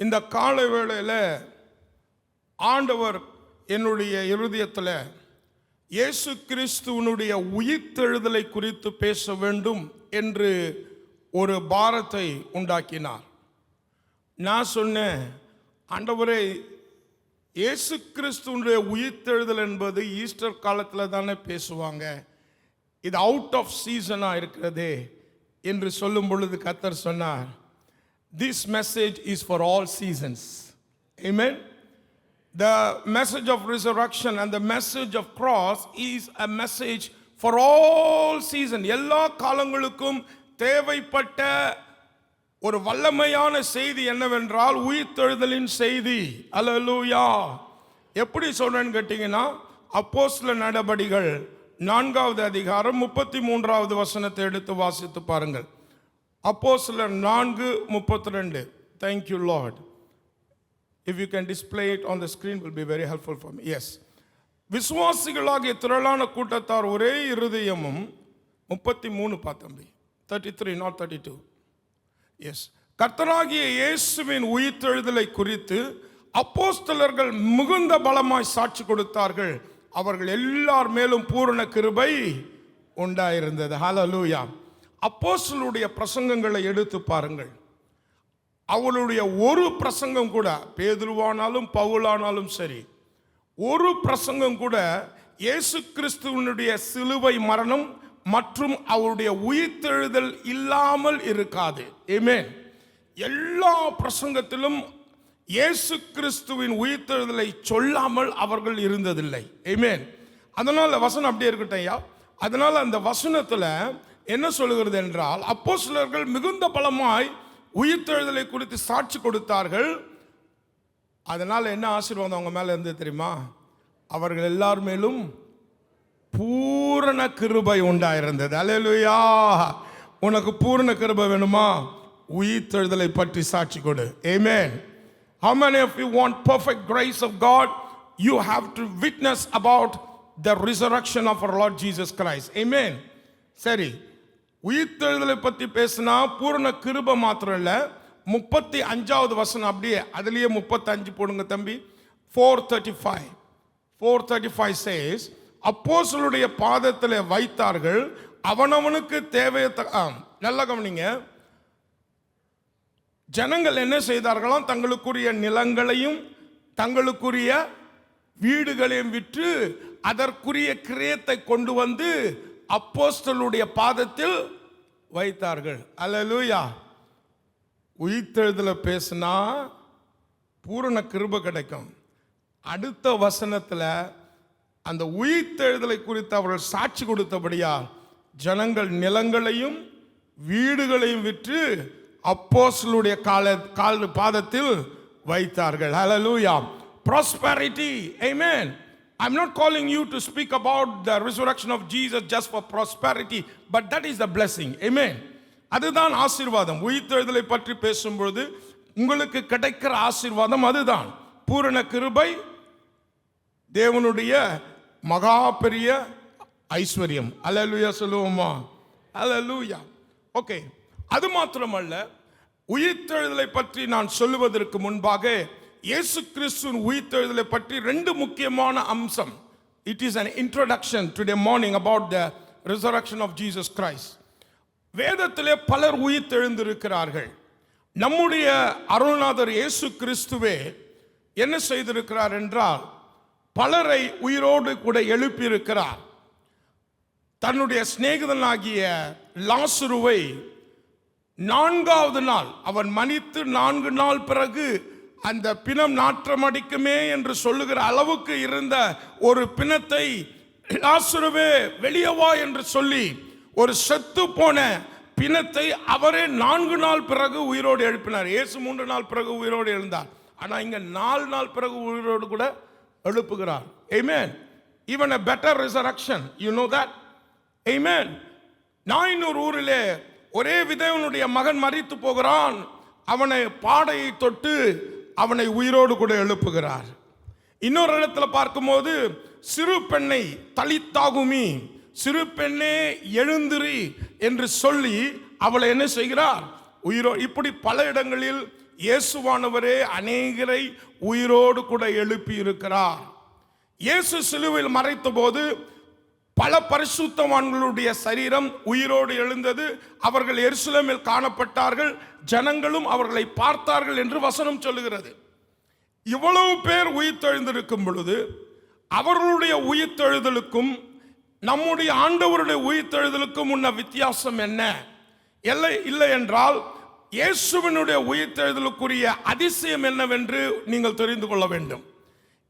இந்த கால வேளையில் ஆண்டவர் என்னுடைய இருதயத்தில் இயேசு கிறிஸ்துவனுடைய உயிர்த்தெழுதலை குறித்து பேச வேண்டும் என்று ஒரு பாரத்தை உண்டாக்கினார். நான் சொன்னேன், ஆண்டவரே, இயேசு கிறிஸ்துவனுடைய உயிர்த்தெழுதல் என்பது ஈஸ்டர் காலத்தில் தானே பேசுவாங்க, இது அவுட் ஆஃப் சீசனாக இருக்கிறதே என்று சொல்லும் பொழுது கர்த்தர் சொன்னார், this message is for all seasons. Amen. The message of resurrection and the message of cross is a message for all seasons. எல்லா காலங்களுக்கும் தேவைப்பட்ட ஒரு வல்லமையான செய்தி என்னவென்றால் உயிர்த்தெழுதலின் செய்தி. அல்லேலூயா. எப்படி சொல்றேன்னு கேட்டீங்கன்னா, அப்போஸ்தலர் நடபடிகள் 4வது அதிகாரம் 33வது வசனத்தை எடுத்து வாசித்து பாருங்கள். அப்போஸ்தலர் 4:32. Thank you Lord. If you can display it on the screen, will be very helpful for me. Yes. விசுவாசிகளாகிய திரளான கூட்டத்தார் ஒரே இருதயமும் 33 பார்த்தம்பி 33 not 32. Yes. கர்த்தராகிய இயேசுவின் உயிர்த்தெழுதலை குறித்து அப்போஸ்தலர்கள் மிகுந்த பலமாய் சாட்சி கொடுத்தார்கள். அவர்கள் எல்லார் மேலும் பூரண கிருபை உண்டாயிருந்தது. ஹல்லேலூயா. அப்போஸ்தலருடைய பிரசங்கங்களை எடுத்து பாருங்கள். அவளுடைய ஒரு பிரசங்கம் கூட, பேதுருவானாலும் பவுலானாலும் சரி, ஒரு பிரசங்கம் கூட இயேசு கிறிஸ்துவனுடைய சிலுவை மரணம் மற்றும் அவருடைய உயிர்த்தெழுதல் இல்லாமல் இருக்காது. ஆமென். எல்லா பிரசங்கத்திலும் இயேசு கிறிஸ்துவின் உயிர்த்தெழுதலை சொல்லாமல் அவர்கள் இருந்ததில்லை. ஆமென். அதனால வசனம் அப்படியே இருக்கட்டும் ஐயா. அதனால அந்த வசனத்தில் என்ன சொல்லுகிறது என்றால், அப்போஸ்தலர்கள் மிகுந்த பலமாய் உயிர்த்தெழுதலை குறித்து சாட்சி கொடுத்தார்கள். அதனால என்ன ஆசீர்வாதம் அவங்க மேல இருந்து தெரியுமா? அவர்கள் எல்லார் மேலும் பூரண கிருபை உண்டாயிருந்தது. அல்லேலூயா. உனக்கு பூரண கிருபை வேணுமா? உயிர்த்தெழுதலை பற்றி சாட்சி கொடு. ஆமென். How many of you want perfect grace of God? You have to witness about the resurrection of our Lord Jesus Christ. Amen. சரி, உயிர்த்தெழுதலை பற்றி பேசினா பூரண கிருபை மாத்திரம் இல்லை, 35வது வசனம் அப்படியே அதுலேயே 35 போடுங்க தம்பி. 4:35 says, அப்போஸ்தலருடைய பாதத்தில் வைத்தார்கள், அவனவனுக்கு தேவையை நல்ல கவனிங்க. ஜனங்கள் என்ன செய்தார்களாம்? தங்களுக்குரிய நிலங்களையும் தங்களுக்குரிய வீடுகளையும் விற்று அதற்குரிய கிரயத்தை கொண்டு வந்து அப்போஸ்தலருடைய பாதத்தில் வைத்தார்கள். அல்லேலூயா. உயிர்த்தெழுதலை பேசினா பூரண கிருபை கிடைக்கும். அடுத்த வசனத்தில் அந்த உயிர்த்தெழுதலை குறித்து அவர்கள் சாட்சி கொடுத்தபடியால் ஜனங்கள் நிலங்களையும் வீடுகளையும் விற்று அப்போஸ்தலருடைய பாதத்தில் வைத்தார்கள். ஹல்லேலூயா. Prosperity. Amen. I'm not calling you to speak about the resurrection of Jesus just for prosperity, but that is the blessing. Amen. அதுதான் ஆசீர்வாதம். உயிர்த்தெழுதலை பற்றி பேசும்பொழுது உங்களுக்கு கிடைக்கிற ஆசீர்வாதம் அதுதான். பூரண கிருபை, தேவனுடைய மகா பெரிய ஐஸ்வர்யம். அல்லேலூயா சொல்லுவோமா? அல்லேலூயா. ஓகே, அது மாத்திரமல்ல, உயிர்த்தெழுதலை பற்றி நான் சொல்லுவதற்கு முன்பாக இயேசு கிறிஸ்துவின் உயிர்த்தெழுதலை பற்றி 2 முக்கியமான அம்சம். It is an introduction today morning about the resurrection of Jesus Christ. வேதத்திலே பலர் உயிர்த்தெழுந்திருக்கிறார்கள். நம்முடைய அருள்நாதர் இயேசு கிறிஸ்துவே என்ன செய்திருக்கிறார் என்றால், பலரை உயிரோடு கூட எழுப்பியிருக்கிறார். தன்னுடைய சிநேகிதனாகிய லாசருவை 4வது நாள் அவன் மரித்து 4 நாள் பிறகு அந்த பிணம் நாற்றமடிக்குமே என்று சொல்லுகிற அளவுக்கு இருந்த ஒரு பிணத்தை லாசருவே வெளியே வா என்று சொல்லி ஒரு செத்து போன பிணத்தை அவரே 4 நாள் பிறகு உயிரோடு எழுப்பினார். இயேசு 3 நாள் பிறகு உயிரோடு எழுந்தார். ஆனால் இங்க 4 நாள் பிறகு உயிரோடு கூட எழுப்புகிறார். Amen. Even a better resurrection. You know that? Amen. நான் இன்னொரு ஊரிலே ஒரே விதவனுடைய மகன் மரித்து போகிறான், அவனை பாடையை தொட்டு அவனை உயிரோடு கூட எழுப்புகிறார். இன்னொரு இடத்துல பார்க்கும்போது சிறு பெண்ணை தலித்தாகுமி, சிறு பெண்ணே எழுந்திரி என்று சொல்லி அவளை என்ன செய்கிறார்? உயிரோடு. இப்படி பல இடங்களில் இயேசுவானவரே அநேகரை உயிரோடு கூட எழுப்பி இருக்கிறார். இயேசு சிலுவையில் மறைத்த போது பல பரிசுத்தவான்களுடைய சரீரம் உயிரோடு எழுந்தது. அவர்கள் எருசலேமில் காணப்பட்டார்கள், ஜனங்களும் அவர்களை பார்த்தார்கள் என்று வசனம் சொல்லுகிறது. இவ்வளவு பேர் உயிர்த்தெழுந்திருக்கும் பொழுது அவர்களுடைய உயிர்த்தெழுதலுக்கும் நம்முடைய ஆண்டவருடைய உயிர்த்தெழுதலுக்கும் உள்ள வித்தியாசம் என்ன? இல்லை என்றால் இயேசுவினுடைய உயிர்த்தெழுதலுக்குரிய அதிசயம் என்னவென்று நீங்கள் தெரிந்து கொள்ள வேண்டும்.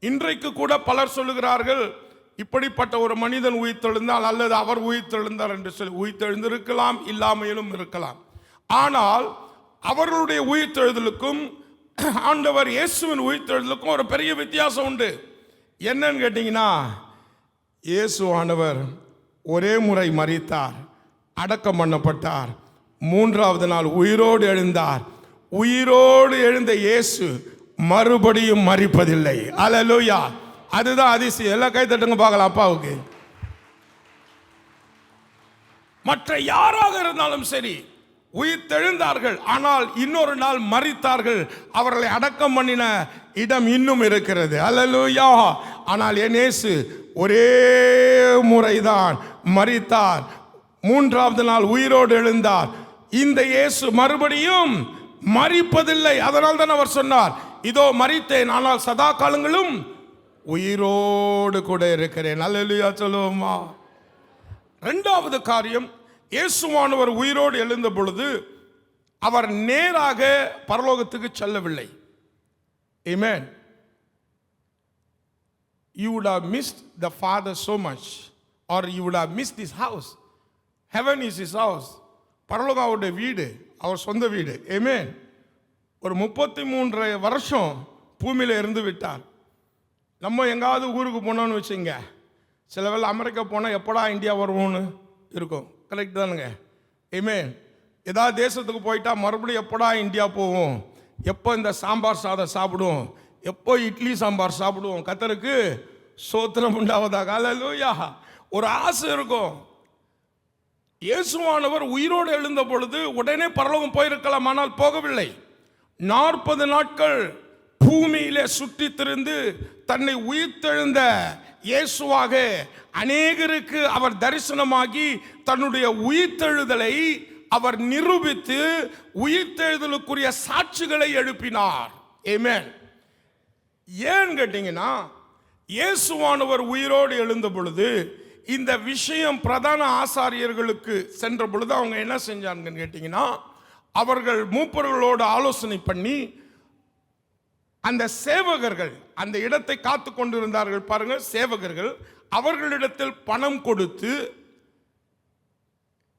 இன்றைக்கு கூட பலர் சொல்லுகிறார்கள், இப்படிப்பட்ட ஒரு மனிதன் உயிர்த்தெழுந்தால் அல்லது அவர் உயிர்த்தெழுந்தார் என்று சொல்லி. உயிர்த்தெழுந்திருக்கலாம், இல்லாமையிலும் இருக்கலாம். ஆனால் அவர்களுடைய உயிர்த்தெழுதலுக்கும் ஆண்டவர் இயேசுவின் உயிர்த்தெழுதலுக்கும் ஒரு பெரிய வித்தியாசம் உண்டு. என்னன்னு கேட்டீங்கன்னா, இயேசு ஆண்டவர் ஒரே முறை மரித்தார், அடக்கம் பண்ணப்பட்டார், 3வது நாள் உயிரோடு எழுந்தார். உயிரோடு எழுந்த இயேசு மறுபடியும் மரிப்பதில்லை. அல்லேலூயா. அதுதான் அதிசயம். எல்லாம் கை தட்டுங்க பார்க்கலாம் அப்பாவுக்கு. மற்ற யாராக இருந்தாலும் சரி உயிர்த்தெழுந்தார்கள், ஆனால் இன்னொரு நாள் மரித்தார்கள். அவர்களை அடக்கம் பண்ணின இடம் இன்னும் இருக்கிறது. அல்லேலூயா. ஆனால் என் இயேசு ஒரே முறைதான் மரித்தார், 3வது நாள் உயிரோடு எழுந்தார். இந்த இயேசு மறுபடியும் மரிப்பதில்லை. அதனால் தான் அவர் சொன்னார், இதோ மரித்தேன், ஆனால் சதா காலங்களும் உயிரோடு கூட இருக்கிறேன். அல்லேலூயா சொல்லுவோமா? 2வது காரியம், இயேசுவானவர் உயிரோடு எழுந்த பொழுது அவர் நேராக பரலோகத்துக்கு செல்லவில்லை. Amen. You would have missed the Father so much, or you would have missed his house. Heaven is his house. பரலோகம் அவருடைய வீடு, அவர் சொந்த வீடு. Amen. ஒரு 33 வருஷம் பூமியில் இருந்து விட்டார். நம்ம எங்காவது ஊருக்கு போனோன்னு வச்சுங்க, சில வேளை அமெரிக்கா போனால் எப்படா இந்தியா வருவோன்னு இருக்கும். கரெக்ட் தானுங்க? Amen. ஏதாவது தேசத்துக்கு போயிட்டா மறுபடியும் எப்படா இந்தியா போவோம், எப்போ இந்த சாம்பார் சாதம் சாப்பிடுவோம், எப்போ இட்லி சாம்பார் சாப்பிடுவோம். கர்த்தருக்கு ஸ்தோத்திரம் உண்டாவதாக. அல்லேலூயா. ஒரு ஆசை இருக்கும். இயேசுவானவர் உயிரோடு எழுந்த பொழுது உடனே பரலோகம் போயிருக்கலாம், ஆனால் போகவில்லை. 40 நாட்கள் பூமியிலே சுற்றி திரிந்து தன்னை உயிர்த்தெழுந்த இயேசுவாக அநேகருக்கு அவர் தரிசனமாகி தன்னுடைய உயிர்த்தெழுதலை அவர் நிரூபித்து உயிர்த்தெழுதலுக்குரிய சாட்சிகளை எழுப்பினார். ஆமென். ஏன் கேட்டீங்கன்னா, இயேசுவானவர் உயிரோடு எழுந்த பொழுது இந்த விஷயம் பிரதான ஆசாரியர்களுக்கு சென்ற பொழுது அவங்க என்ன செஞ்சாங்கன்னு கேட்டீங்கன்னா, அவர்கள் மூப்பர்களோடு ஆலோசனை பண்ணி அந்த சேவகர்கள், அந்த இடத்தை காத்து கொண்டிருந்தார்கள் பாருங்க, சேவகர்கள் அவர்களிடத்தில் பணம் கொடுத்து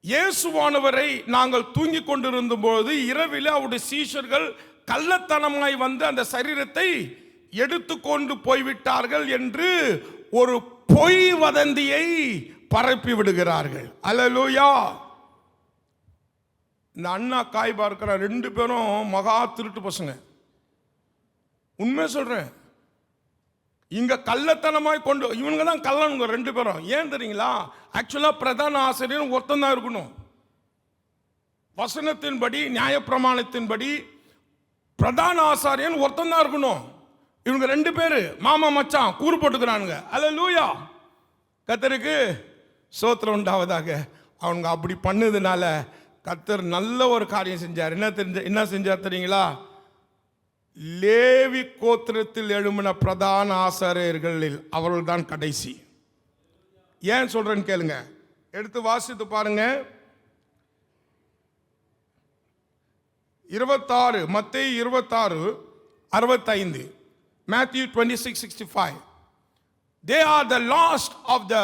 இயேசுவானவரை நாங்கள் தூங்கி கொண்டிருந்த போது இரவில் அவருடைய சீஷர்கள் கள்ளத்தனமாய் வந்து அந்த சரீரத்தை எடுத்துக்கொண்டு போய்விட்டார்கள் என்று ஒரு பொய் வதந்தியை பரப்பி விடுகிறார்கள். அல்லேலூயா. இந்த அண்ணா காய் பார்க்கிற 2 பேரும் மகா திருட்டு பசங்க. உண்மை சொல்றேன். இங்க கள்ளத்தனமாய் கொண்டு இவங்க தான் கள்ளனுங்க 2 பேரும். ஏன் தெரியுங்களா? ஆக்சுவலா பிரதான ஆசிரியர் ஒருத்தன் தான் இருக்கணும். வசனத்தின்படி, நியாயப்பிரமாணத்தின்படி பிரதான ஆசாரியன் ஒருத்தன் தான் இருக்கணும். இவங்க 2 பேரு மாமா மச்சான் கூறு போட்டுக்கிறானுங்க. அல்லேலூயா. கர்த்தருக்கு ஸ்தோத்திரம் உண்டாவதாக. அவங்க அப்படி பண்ணதுனால கர்த்தர் நல்ல ஒரு காரியம் செஞ்சார். என்ன செஞ்சார் தெரியுங்களா? லேவி கோத்திரத்தில் எழும்பின பிரதான ஆசாரியர்களில் அவர்கள் தான் கடைசி. ஏன் சொல்றேன்னு கேளுங்க, எடுத்து வாசித்து பாருங்க. 26 மத்தேயு 26:65, Matthew 26:65. They are the last of the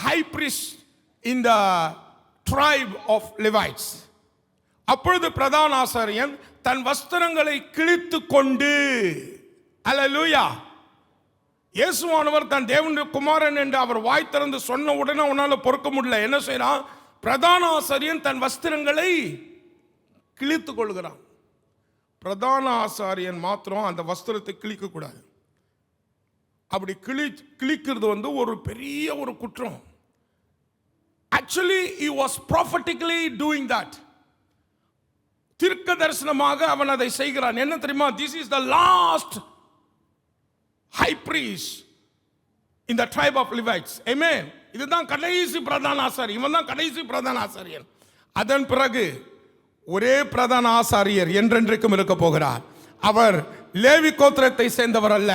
high priests in the tribe of Levites. அப்பொழுது பிரதான ஆசாரியன் தன் வஸ்திரங்களை கிழித்து கொண்டு, அல்லேலூயா, இயேசுவானவர் தன் தேவனுடைய குமாரன் என்று அவர் வாய் திறந்து சொன்ன உடனே உன்னால பொறுக்க முடியல. என்ன செய்யறான்? பிரதான ஆசாரியன் தன் வஸ்திரங்களை கிழித்து கொள்கிறான். பிரதான ஆசாரியன் மாத்திரம் அந்த வஸ்திரத்தை கிழிக்க கூடாது. அப்படி கிழிக்கிறது ஒரு பெரிய ஒரு குற்றம். Actually he was prophetically doing that. தீர்க்க தரிசனமாக அவன் அதை செய்கிறான். என்ன தெரியுமா? This is the last high priest in the tribe of Levites. Amen. இதுதான் கடைசி பிரதான ஆசாரியன். இவன் தான் கடைசி பிரதான ஆசாரியன். அதன் பிறகு ஒரே பிரதான ஆசாரியர் என்றென்றைக்கும் இருக்க போகிறார். அவர் லேவி கோத்திரத்தை சேர்ந்தவர் அல்ல,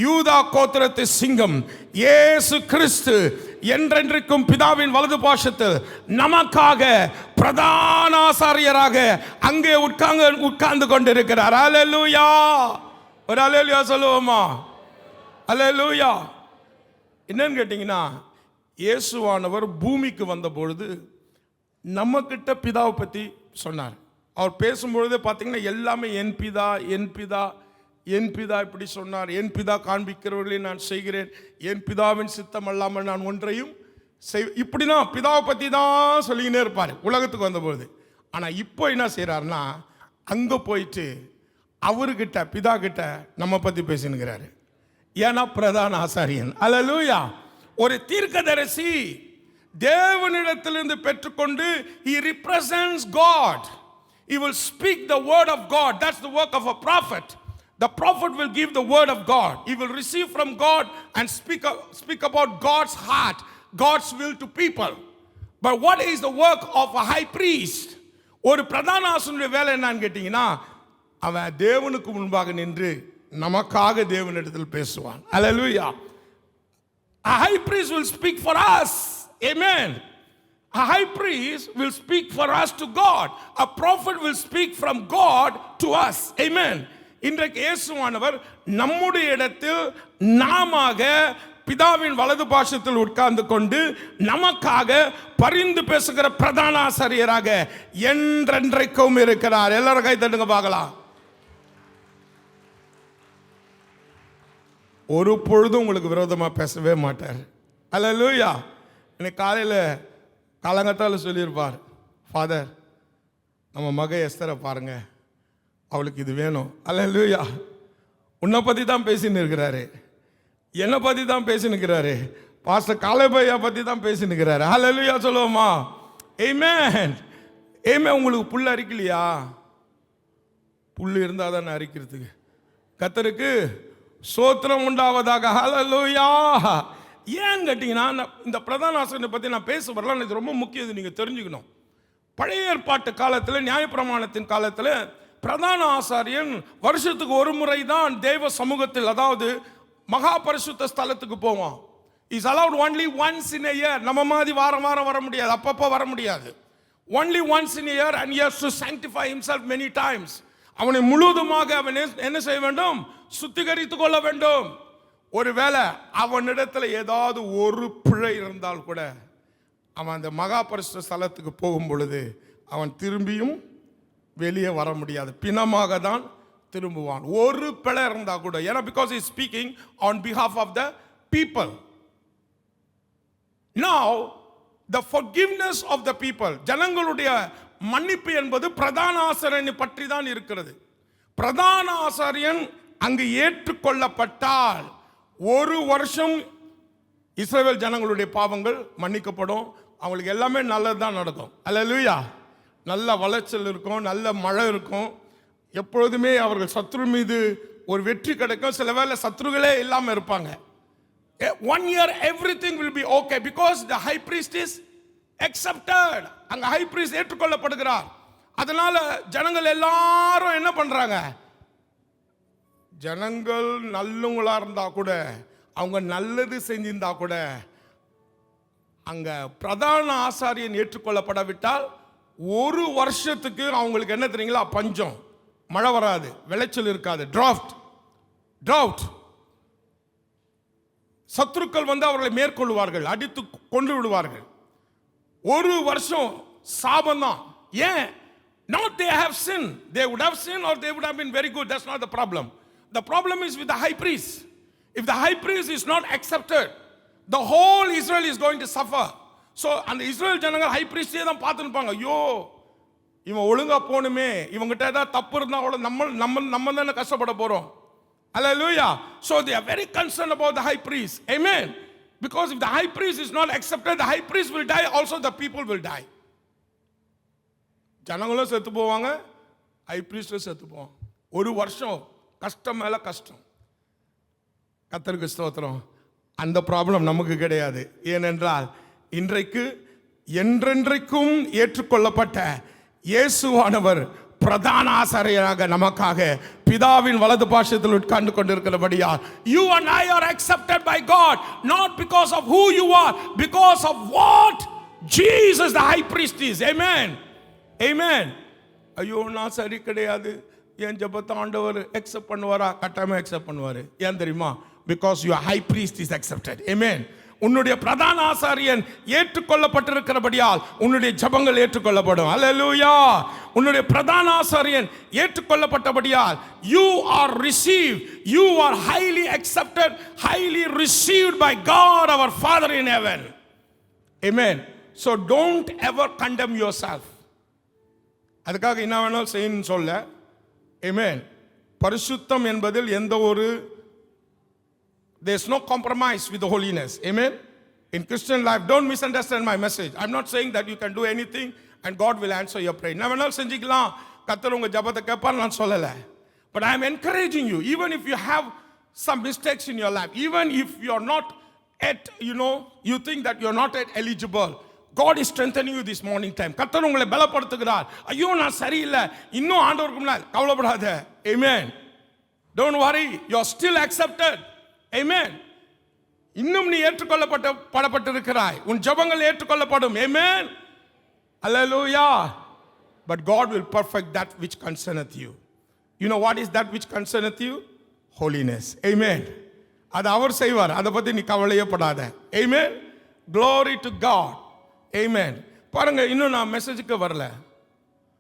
யூதா கோத்திரத்து சிங்கம் இயேசு கிறிஸ்து என்றென்றைக்கும் பிதாவின் வலது பாசத்தில் நமக்காக பிரதான ஆசாரியராக அங்கே உட்கார்ந்து கொண்டிருக்கிறார். அல்லேலூயா. ஒரு அல்லேலூயா சொல்லுவோமா? அல்லேலூயா. என்னன்னு கேட்டீங்கன்னா, இயேசுவானவர் பூமிக்கு வந்த பொழுது நம்ம கிட்ட பிதாவை பத்தி சொன்னார். அவர் பேசும்பொழுதே பார்த்தீங்கன்னா எல்லாமே என் பிதா என் பிதா என் பிதா இப்படி சொன்னார். என் பிதா காண்பிக்கிறவர்களை நான் செய்கிறேன், என் பிதாவின் சித்தம் அல்லாமல் நான் ஒன்றையும் இப்படிதான் பிதாவை பற்றி தான் சொல்லிக்கினே இருப்பார் உலகத்துக்கு வந்தபொழுது. ஆனால் இப்போ என்ன செய்கிறாருன்னா, அங்கே போயிட்டு அவர்கிட்ட பிதா கிட்ட நம்ம பற்றி பேசினுக்கிறாரு. ஏன்னா பிரதான ஆசாரியன். அல்லேலூயா. ஒரு தீர்க்கதரிசி தேவனிடத்திலிருந்து பெற்றுக்கொண்டு he represents God. He will speak the word of God. That's the work of a prophet. The prophet will give the word of God. He will receive from God and speak about God's heart, God's will to people. But what is the work of a high priest? ஒரு பிரதான ஆசாரியனுடைய வேலை என்னன்னு கேட்டீங்கன்னா, அவன் தேவனுக்கு முன்பாக நின்று நமக்காக தேவனிடத்தில் பேசுவான். Hallelujah. A high priest will speak for us. Amen. A high priest will speak for us to God. A prophet will speak from God to us. Amen. இன்றைக்கு இயேசுவானவர் நம்முடைய இடத்தில் நாமாக பிதாவின் வலது பாசத்தில் உட்கார்ந்து கொண்டு நமக்காக பரிந்து பேசுகிற பிரதான ஆசாரியராக என்றென்றைக்கும் இருக்கிறார். எல்லாரும் கை தட்டுங்க பார்க்கலாம். ஒரு பொழுதும் உங்களுக்கு விரோதமாக பேசவே மாட்டார். அல்லேலூயா. இன்னைக்கு காலையில் காலங்கத்தால் சொல்லியிருப்பார், ஃபாதர் நம்ம மக எஸ்தரை பாருங்க, அவளுக்கு இது வேணும். அல்லேலூயா. உன்னை பற்றி தான் பேசின்னு இருக்கிறாரு, என்னை பற்றி தான் பேசினுக்கிறாரு, பாஸ்டர் காலேபையா பற்றி தான் பேசினுக்கிறாரு. அல்லேலூயா சொல்லுவோமா? ஆமென். ஆமென். உங்களுக்கு புல் அரிக்கலையா? புல் இருந்தால் தானே அரிக்கிறதுக்கு. கர்த்தருக்கு ஸ்தோத்திரம் உண்டாவதாக. ஹல்லேலூயா. ஏன் கேட்டிங்கன்னா, இந்த பிரதான ஆசாரியனை பற்றி நான் பேச வரலாம். இது ரொம்ப முக்கியம், இது நீங்கள் தெரிஞ்சுக்கணும். பழைய ஏற்பாட்டு காலத்தில், நியாயப்பிரமாணத்தின் காலத்தில் பிரதான ஆசாரியன் வருஷத்துக்கு ஒரு முறை தான் தேவ சமூகத்தில், அதாவது மகா பரிசுத்த ஸ்தலத்துக்கு போவான். Is allowed only once in a year. நம்ம மாதிரி வாரம் வாரம் வர முடியாது, அப்பப்போ வர முடியாது. Only once in a year and he has to sanctify himself many times. அவனை முழுவதுமாக அவன் என்ன செய்ய வேண்டும்? சுத்திகரித்து கொள்ள வேண்டும். ஒருவேளை அவனிடத்தில் ஏதாவது ஒரு பிழை இருந்தால் கூட அவன் அந்த மகா பரிசுத்த ஸ்தலத்துக்கு போகும் பொழுது அவன் திரும்பியும் வெளியே வர முடியாது, பிணமாக தான் திரும்புவான். ஒரு பிழை இருந்தா கூட. ஏன்னா because he is speaking on behalf of the people. Now the forgiveness of the people, ஜனங்களுடைய மன்னிப்பு என்பது பிரதான ஆசாரியனை பற்றி தான் இருக்கிறது. பிரதான ஆசாரியன் அங்கு ஏற்றுக்கொள்ளப்பட்டால் ஒரு வருஷம் இஸ்ரவேல் ஜனங்களுடைய பாவங்கள் மன்னிக்கப்படும். அவங்களுக்கு எல்லாமே நல்லது தான் நடக்கும். அல்லேலூயா. நல்ல வளர்ச்சல் இருக்கும், நல்ல மழை இருக்கும். எப்பொழுதுமே அவர்கள் சத்ரு மீது ஒரு வெற்றி கிடைக்கும். சில வேளை சத்ருகளே இல்லாமல் இருப்பாங்க. 1 year everything will be okay because the high priest is accepted. அங்க high priest ஏற்றுக்கொள்ளப்படுகிறார். அதனால ஜனங்கள் எல்லாரும் என்ன பண்றாங்க? ஜனங்கள் நல்லவங்களா இருந்தா கூட, அவங்க நல்லது செஞ்சிருந்தா கூட, அங்க பிரதான ஆசாரியன் ஏற்றுக்கொள்ளப்படாவிட்டால் ஒரு வருஷத்துக்கு அவங்களுக்கு என்ன தெரியுங்களா? பஞ்சம், மழை வராது, விளைச்சல் இருக்காது, டிராஃப்ட். சத்துருக்கள் வந்து அவர்களை மேற்கொள்வார்கள், அடித்து கொண்டு விடுவார்கள். ஒரு வருஷம் சாபம் தான். ஏன்? not they have sinned, they would have sinned or they would have been very good. That's not the problem. The problem is with the high priest. If the high priest is not accepted, the whole Israel is going to suffer. So அந்த Israel ஜனங்கள் high பிரீஸ்டே தான் பார்த்துருப்பாங்க. ஐயோ, இவன் ஒழுங்கா போகணுமே, இவங்கிட்ட ஏதாவது தப்பு இருந்தால் கூட நம்ம தானே கஷ்டப்பட போறோம். Hallelujah. So they are very concerned about the high priest. Amen. Because if the high priest is not accepted, the high priest will die, also the people will die. ஜனங்களும் செத்து போவாங்க, ஹை பிரீஸ்டும் செத்து போவாங்க. ஒரு வருஷம் கஷ்டம் மேல கஷ்டம். கர்த்தருக்கு ஸ்தோத்திரம். அந்த ப்ராப்ளம் நமக்கு கிடையாது. ஏனென்றால் இன்றைக்கு என்றென்றைக்கும் ஏற்றுக்கொள்ளப்பட்ட இயேசுவானவர் பிரதான ஆசாரியராக நமக்காக பிதாவின் வலது பார்சத்தில் உட்கார்ந்து கொண்டிருக்கிறபடியால் you and I are accepted by God not because of who you are, because of what Jesus the high priest is. Amen. Amen. ஐயோ, நான் சரி கிடையாது, என் ஜெபத்தை ஆண்டவர் அக்செப்ட் பண்ணுவாரா? கட்டாயமா அக்செப்ட் பண்ணுவாரு. ஏன் தெரியுமா? because your high priest is accepted. Amen. உன்னுடைய பிரதான ஆசாரியன் ஏற்றுக்கொள்ளப்பட்டிருக்கிறபடியால் உன்னுடைய ஜெபங்கள் ஏற்றுக்கொள்ளப்படும். அல்லேலூயா. உன்னுடைய பிரதான ஆசாரியன் ஏற்றுக்கொள்ளப்பட்டபடியால் you are received, you are highly accepted, highly received by God our Father in heaven. Amen. So don't ever condemn yourself. அதுக்காக என்ன வேணாலும் செய்யணும்னு சொல்ல. Amen. பரிசுத்தம் என்பதில் எந்த ஒரு there's no compromise with the holiness. Amen. In Christian life, don't misunderstand my message. I'm not saying that you can do anything and God will answer your prayer. நான் வேணாலும் செஞ்சிக்கலாம், கர்த்தர் உங்க ஜெபத்தை கேட்பார் நான் சொல்லல. But I am encouraging you, even if you have some mistakes in your life, even if you're not at, you think that you're not at eligible, God is strengthening you this morning time. கர்த்தர் உங்களை பலப்படுத்துகிறார். ஐயோ, நான் சரியில்லை, இன்னும் ஆண்டவருக்கு முன்னால் கவலைப்படாத. Amen. Don't worry, you're still accepted. Amen. இன்னும் நீ ஏற்றுக்கொள்ளப்பட்டிருக்கிறாய். உன் ஜெபங்கள் ஏற்றுக்கொள்ளப்படும். Amen. Hallelujah. But God will perfect that which concerneth you. You know what is that which concerneth you? Holiness. Amen. அது அவர் செய்வார், அதை பத்தி நீ கவலையே படாத. Amen. Glory to God. Amen. பாருங்க, இன்னும் நான் மெசேஜுக்கு வரல,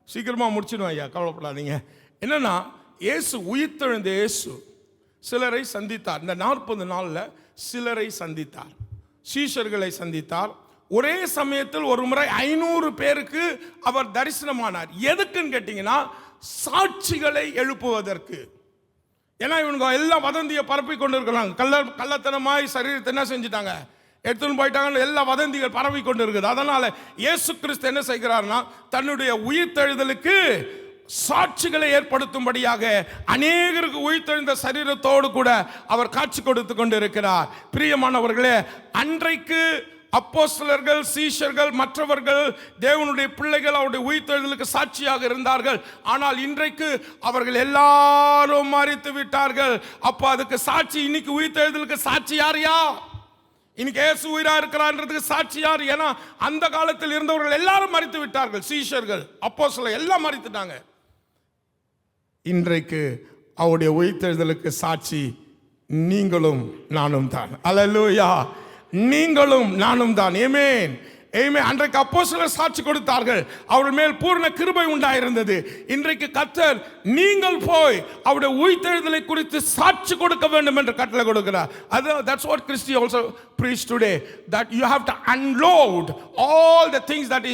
சீக்கிரமா முடிச்சிடுவேன் ஐயா, கவலைப்படாதீங்க. என்னன்னா, இயேசு உயிர்த்தெழுந்த இயேசு சிலரை சந்தித்தார். இந்த 40 நாள்ல சிலரை சந்தித்தார், சீஷர்களை சந்தித்தார். ஒரே சமயத்தில் ஒரு முறை 500 பேருக்கு அவர் தரிசனமானார். எதுக்குன்னு கேட்டீங்கன்னா, சாட்சிகளை எழுப்புவதற்கு. ஏன்னா இவங்க எல்லாம் வதந்தியை பரப்பி கொண்டு இருக்கிறாங்க. கள்ளத்தனமாய் சரீரத்தை என்ன செஞ்சுட்டாங்க? எடுத்துன்னு போயிட்டாங்கன்னு எல்லா வதந்திகள் பரவி கொண்டு இருக்குது. அதனால இயேசு கிறிஸ்து என்ன செய்கிறார்னா தன்னுடைய உயிர்த்தெழுதலுக்கு சாட்சிகளை ஏற்படுத்தும்படியாக அநேகருக்கு உயிர்த்தெழுந்த சரீரத்தோடு கூட அவர் காட்சி கொடுத்து கொண்டு இருக்கிறார். பிரியமானவர்களே, அன்றைக்கு அப்போஸ்தலர்கள், சீஷர்கள், மற்றவர்கள், தேவனுடைய பிள்ளைகள் அவருடைய உயிர்த்தெழுதலுக்கு சாட்சியாக இருந்தார்கள். ஆனால் இன்றைக்கு அவர்கள் எல்லாரும் மரித்து விட்டார்கள். அப்போ அதுக்கு சாட்சி, இன்னைக்கு உயிர்த்தெழுதலுக்கு சாட்சி யாரையா? இன்னைக்கு இயேசு உயிரா இருக்கிறான்றதுக்கு சாட்சி யார்? ஏன்னா அந்த காலத்தில் இருந்தவர்கள் எல்லாரும் மரித்து விட்டார்கள். சீஷர்கள், அப்போஸ்தலர்கள் எல்லாம் மரித்துட்டாங்க. இன்றைக்கு அவருடைய உயிர்த்தெழுதலுக்கு சாட்சி நீங்களும் நானும் தான். அல்லேலூயா, நீங்களும் நானும் தான். ஆமென், ஆமென். அன்றைக்கு அப்போஸ்தலர் சாட்சி கொடுத்தார்கள், அவர்கள் மேல் பூர்ண கிருபை உண்டாயிருந்தது. இன்றைக்கு கர்த்தர் நீங்கள் போய் அவருடைய உயிர்த்தெழுதலை குறித்து சாட்சி கொடுக்க வேண்டும் என்று கட்டளை கொடுக்கிறார். That's what Christy also preached today, that you have to unload all the things that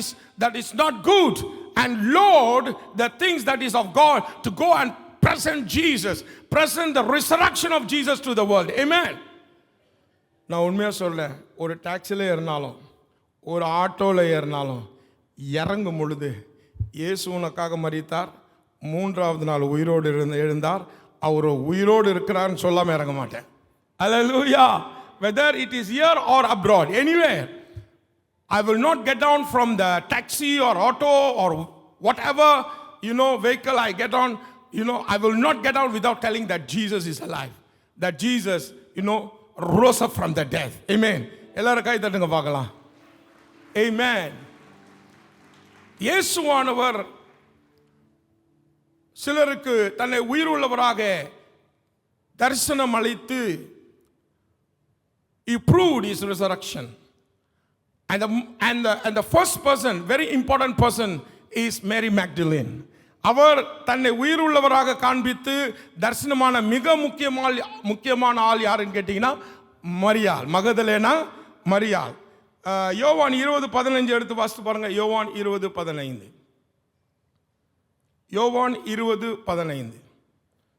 is not good and load the things that is of God to go and present Jesus, present the resurrection of Jesus to the world. Amen. நான் உண்மையாக சொல்ல, ஒரு டாக்ஸியில் ஏறினாலும் ஒரு ஆட்டோவில் ஏறினாலும் இறங்கும் பொழுது இயேசு உனக்காக மரித்தார், மூன்றாவது நாள் உயிரோடு எழுந்தார், அவர் உயிரோடு இருக்கிறார்னு சொல்லாமல் இறங்க மாட்டேன். அல்லேலூயா. Whether it is here or abroad, anywhere, I will not get down from the taxi or auto or whatever vehicle I get on. I will not get down without telling that Jesus is alive, that Jesus rose up from the dead. Amen. எல்லாரும் கை தட்டுங்க பார்க்கலாம். Amen. இயேசுவானவர் சிலருக்கு தன்னை உயிர் உள்ளவராக தரிசனம் அளித்து he proved his resurrection. And the first person, very important person, is Mary Magdalene. அவர் தன்னை உயிர் உள்ளவராக காண்பித்து தரிசனமான மிக முக்கியமான ஆள் யாருன்னு கேட்டீங்கன்னா மரியாள், மகதலேனா மரியாள். யோவான் 20:15 எடுத்து வாசித்து பாருங்க. யோவான் 20:15. யோவான் 20:15.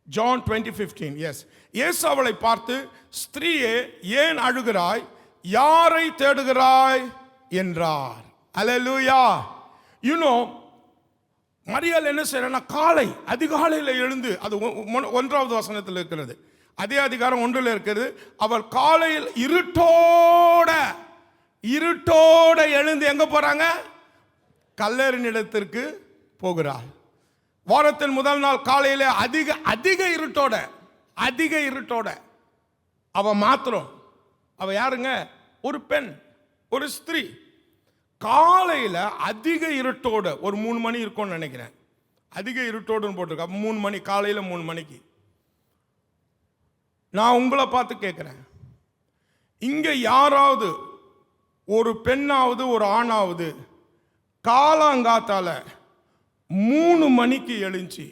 John 20:15. எஸ். இயேசு அவளை பார்த்து, ஸ்திரீயே ஏன் அழுகிறாய், யாரை தேடுகிறாய் என்றார். அல்லேலூயா. மரியாள் என்ன செய்யறா, காலை அதிகாலையில் எழுந்து, அது 1வது வசனத்தில் இருக்கிறது, அதே அதிகாரம் 1ல் இருக்கிறது. அவள் காலையில் இருட்டோட எழுந்து எங்க போறாங்க? கல்லறையின் இடத்திற்கு போகிறாள். வாரத்தின் முதல் நாள் காலையில அதிக இருட்டோட அவ மாத்திரம், அவ யாருங்க? ஒரு பெண், ஒரு ஸ்திரீ. காலையில அதிக இருட்டோட, ஒரு 3 மணி இருக்கும்னு நினைக்கிறேன், அதிக இருட்டோடுன்னு போட்டிருக்க, 3 மணி, காலையில 3 மணிக்கு. நான் உங்களை பார்த்து கேட்கிறேன், இங்க யாராவது ஒரு பெண்ணாவது ஒரு ஆணாவது காலாங்காத்தால 3 மணிக்கு எழுஞ்சி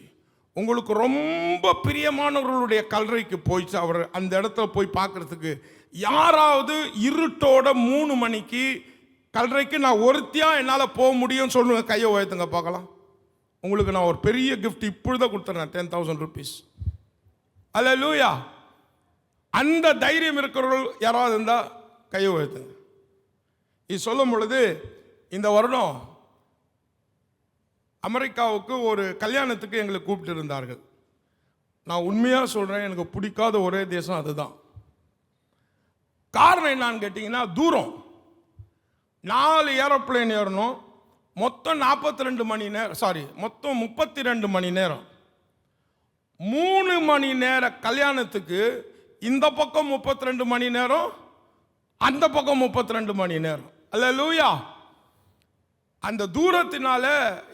உங்களுக்கு ரொம்ப பிரியமானவர்களுடைய கல்லறைக்கு போயிட்டு அவர் அந்த இடத்துல போய் பார்க்கறதுக்கு யாராவது இருட்டோட 3 மணிக்கு கல்லறைக்கு நான் ஒருத்தியா என்னால் போக முடியும்னு சொல்லுங்க, கையை உயர்த்துங்க பார்க்கலாம். உங்களுக்கு நான் ஒரு பெரிய கிஃப்ட் இப்பொழுதான் கொடுத்துறேன், 10,000 rupees. அல்லேலூயா. அந்த தைரியம் இருக்கிறவர்கள் யாராவது இருந்தால் கையை உயர்த்துங்க. இது சொல்லும் பொழுது, இந்த வருடம் அமெரிக்காவுக்கு ஒரு கல்யாணத்துக்கு எங்களை கூப்பிட்டு இருந்தார்கள். நான் உண்மையாக சொல்கிறேன், எனக்கு பிடிக்காத ஒரே தேசம் அதுதான். காரணம் என்னான்னு கேட்டிங்கன்னா, தூரம். 4 ஏரோப்ளேன் ஏறணும், மொத்தம் 42 மணி நேரம், மொத்தம் 32 மணி நேரம். 3 மணி நேர கல்யாணத்துக்கு இந்த பக்கம் 32 மணி நேரம், அந்த பக்கம் 32 மணி நேரம். அல்லேலூயா. அந்த தூரத்தினால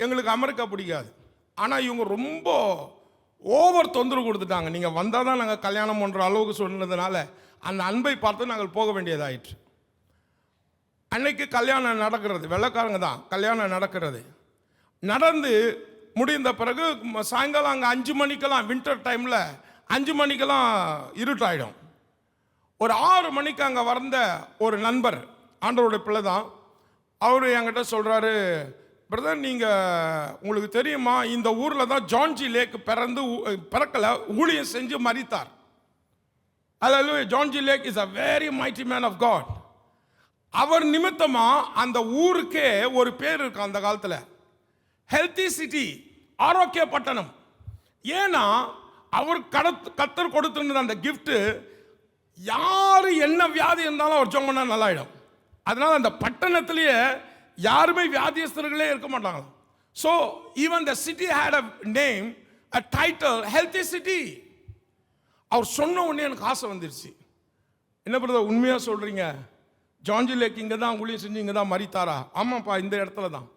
எங்களுக்கு அமெரிக்கா பிடிக்காது. ஆனால் இவங்க ரொம்ப ஓவர் தொந்தரவு கொடுத்துட்டாங்க. நீங்கள் வந்தால் தான் நாங்கள் கல்யாணம் பண்ணுற அளவுக்கு சொன்னதுனால அந்த அன்பை பார்த்து நாங்கள் போக வேண்டியதாயிற்று. அன்னைக்கு கல்யாணம் நடக்கிறது, வெள்ளைக்காரங்க தான் கல்யாணம் நடக்கிறது. நடந்து முடிந்த பிறகு சாயங்காலம் அங்கே 5 மணிக்கெல்லாம், வின்டர் டைமில் 5 மணிக்கெல்லாம் இருட்டாயிடும். ஒரு 6 மணிக்கு அங்கே வந்த ஒரு நண்பர், ஆண்டவருடைய பிள்ளை தான், அவர் என்கிட்ட சொல்கிறாரு, பிரதர் நீங்கள் உங்களுக்கு தெரியுமா, இந்த ஊரில் தான் ஜான் ஜி லேக் பிறக்கலை, ஊழியம் செஞ்சு மரித்தார். Hallelujah. John G Lake is a very mighty man of God. அவர் நிமித்தமா அந்த ஊருக்கே ஒரு பேர் இருக்கு அந்த காலத்துல, ஹெல்த்தி சிட்டி, ஆரோக்கிய பட்டணம். ஏன்னா அவர் கத்தர் கொடுத்திருந்த அந்த கிஃப்ட், யாரு என்ன வியாதி இருந்தாலும் அவர் ஜெபம் பண்ணா நல்லாயிடும். அதனால அந்த பட்டணத்திலேயே யாருமே வியாதியஸ்தர்களே இருக்க மாட்டாங்க. So even the city had a name, a title, healthy city. அவர் சொன்ன உடனே எனக்கு ஆசை வந்துருச்சு. என்ன பிரதர் உண்மையா சொல்றீங்க? ஜான்ஜி லேக் இங்கே தான் ஊழியம் செஞ்சு இங்கே தான் மரித்தாரா? ஆமாப்பா, இந்த இடத்துல தான்.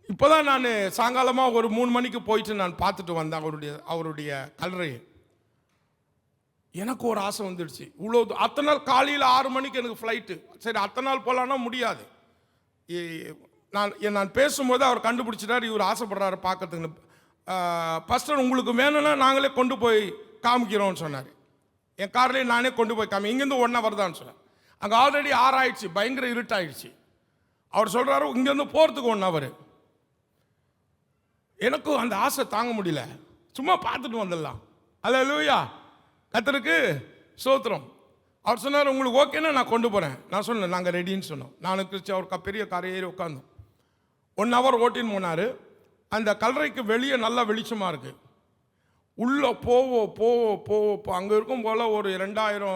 இப்போதான் நான் சாயங்காலமாக ஒரு 3 மணிக்கு போயிட்டு நான் பார்த்துட்டு வந்தேன் அவருடைய கல்லறையை. எனக்கு ஒரு ஆசை வந்துடுச்சு. இவ்வளோ அத்தனை நாள் காலையில் 6 மணிக்கு எனக்கு ஃப்ளைட்டு. சரி, அத்தனை நாள் போகலான்னா முடியாது. நான் பேசும்போது அவர் கண்டுபிடிச்சிட்டார், இவர் ஆசைப்படுறாரு பார்க்கறதுக்குன்னு. பாஸ்டர் உங்களுக்கு வேணும்னா நாங்களே கொண்டு போய் காமிக்கிறோம்னு சொன்னார். என் கார்லேயே நானே கொண்டு போய் இங்கேருந்து 1 hour தான் சொன்னேன். அங்கே ஆல்ரெடி 6 ஆயிடுச்சு, பயங்கர இருட்டாயிடுச்சு. அவர் சொல்கிறாரு இங்கேருந்து போகிறதுக்கு 1 hour. எனக்கும் அந்த ஆசை தாங்க முடியல, சும்மா பார்த்துட்டு வந்துடலாம். அல்லேலூயா, கர்த்தருக்கு ஸ்தோத்திரம். அவர் சொன்னார் உங்களுக்கு ஓகேன்னா நான் கொண்டு போகிறேன். நான் சொன்னேன் நாங்கள் ரெடின்னு சொன்னோம். நானும் கிறிஸ்டி அவர் பெரிய காரை ஏறி உட்காந்தோம். 1 hour ஓட்டின்னு போனார். அந்த கல்லறைக்கு வெளியே நல்லா வெளிச்சமாக இருக்குது. உள்ளே போவோம் அங்கே இருக்கும் போல் ஒரு 2000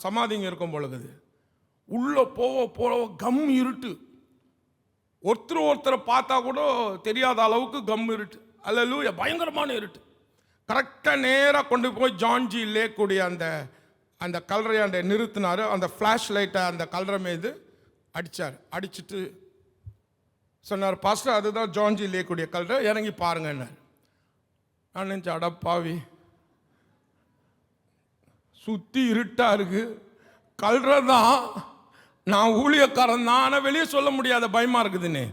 சமாதிங்க இருக்கும் பொழுது. உள்ளே போவ கம் இருட்டு. ஒருத்தரை பார்த்தா கூட தெரியாத அளவுக்கு கம் இருட்டு. அல்லேலூயா, பயங்கரமான இருட்டு. கரெக்டாக நேராக கொண்டு போய் ஜான்ஜி லேக்குடைய அந்த கல்லறையாண்ட நிறுத்தினார். அந்த ஃப்ளாஷ் லைட்டை அந்த கல்லறை மீது அடித்தார். அடிச்சுட்டு சொன்னார், பாஸ்டர் அதுதான் ஜான்ஜி லேக்குடைய கல்லறை, இறங்கி பாருங்கன்னார். நான் நினச்சேன், அடப்பாவி, சுற்றி இருட்டாக இருக்கு, கல்லறை தான், நான் ஊழியக்காரன் தான், ஆனால் வெளியே சொல்ல முடியாத பயமாக இருக்குதுன்னு,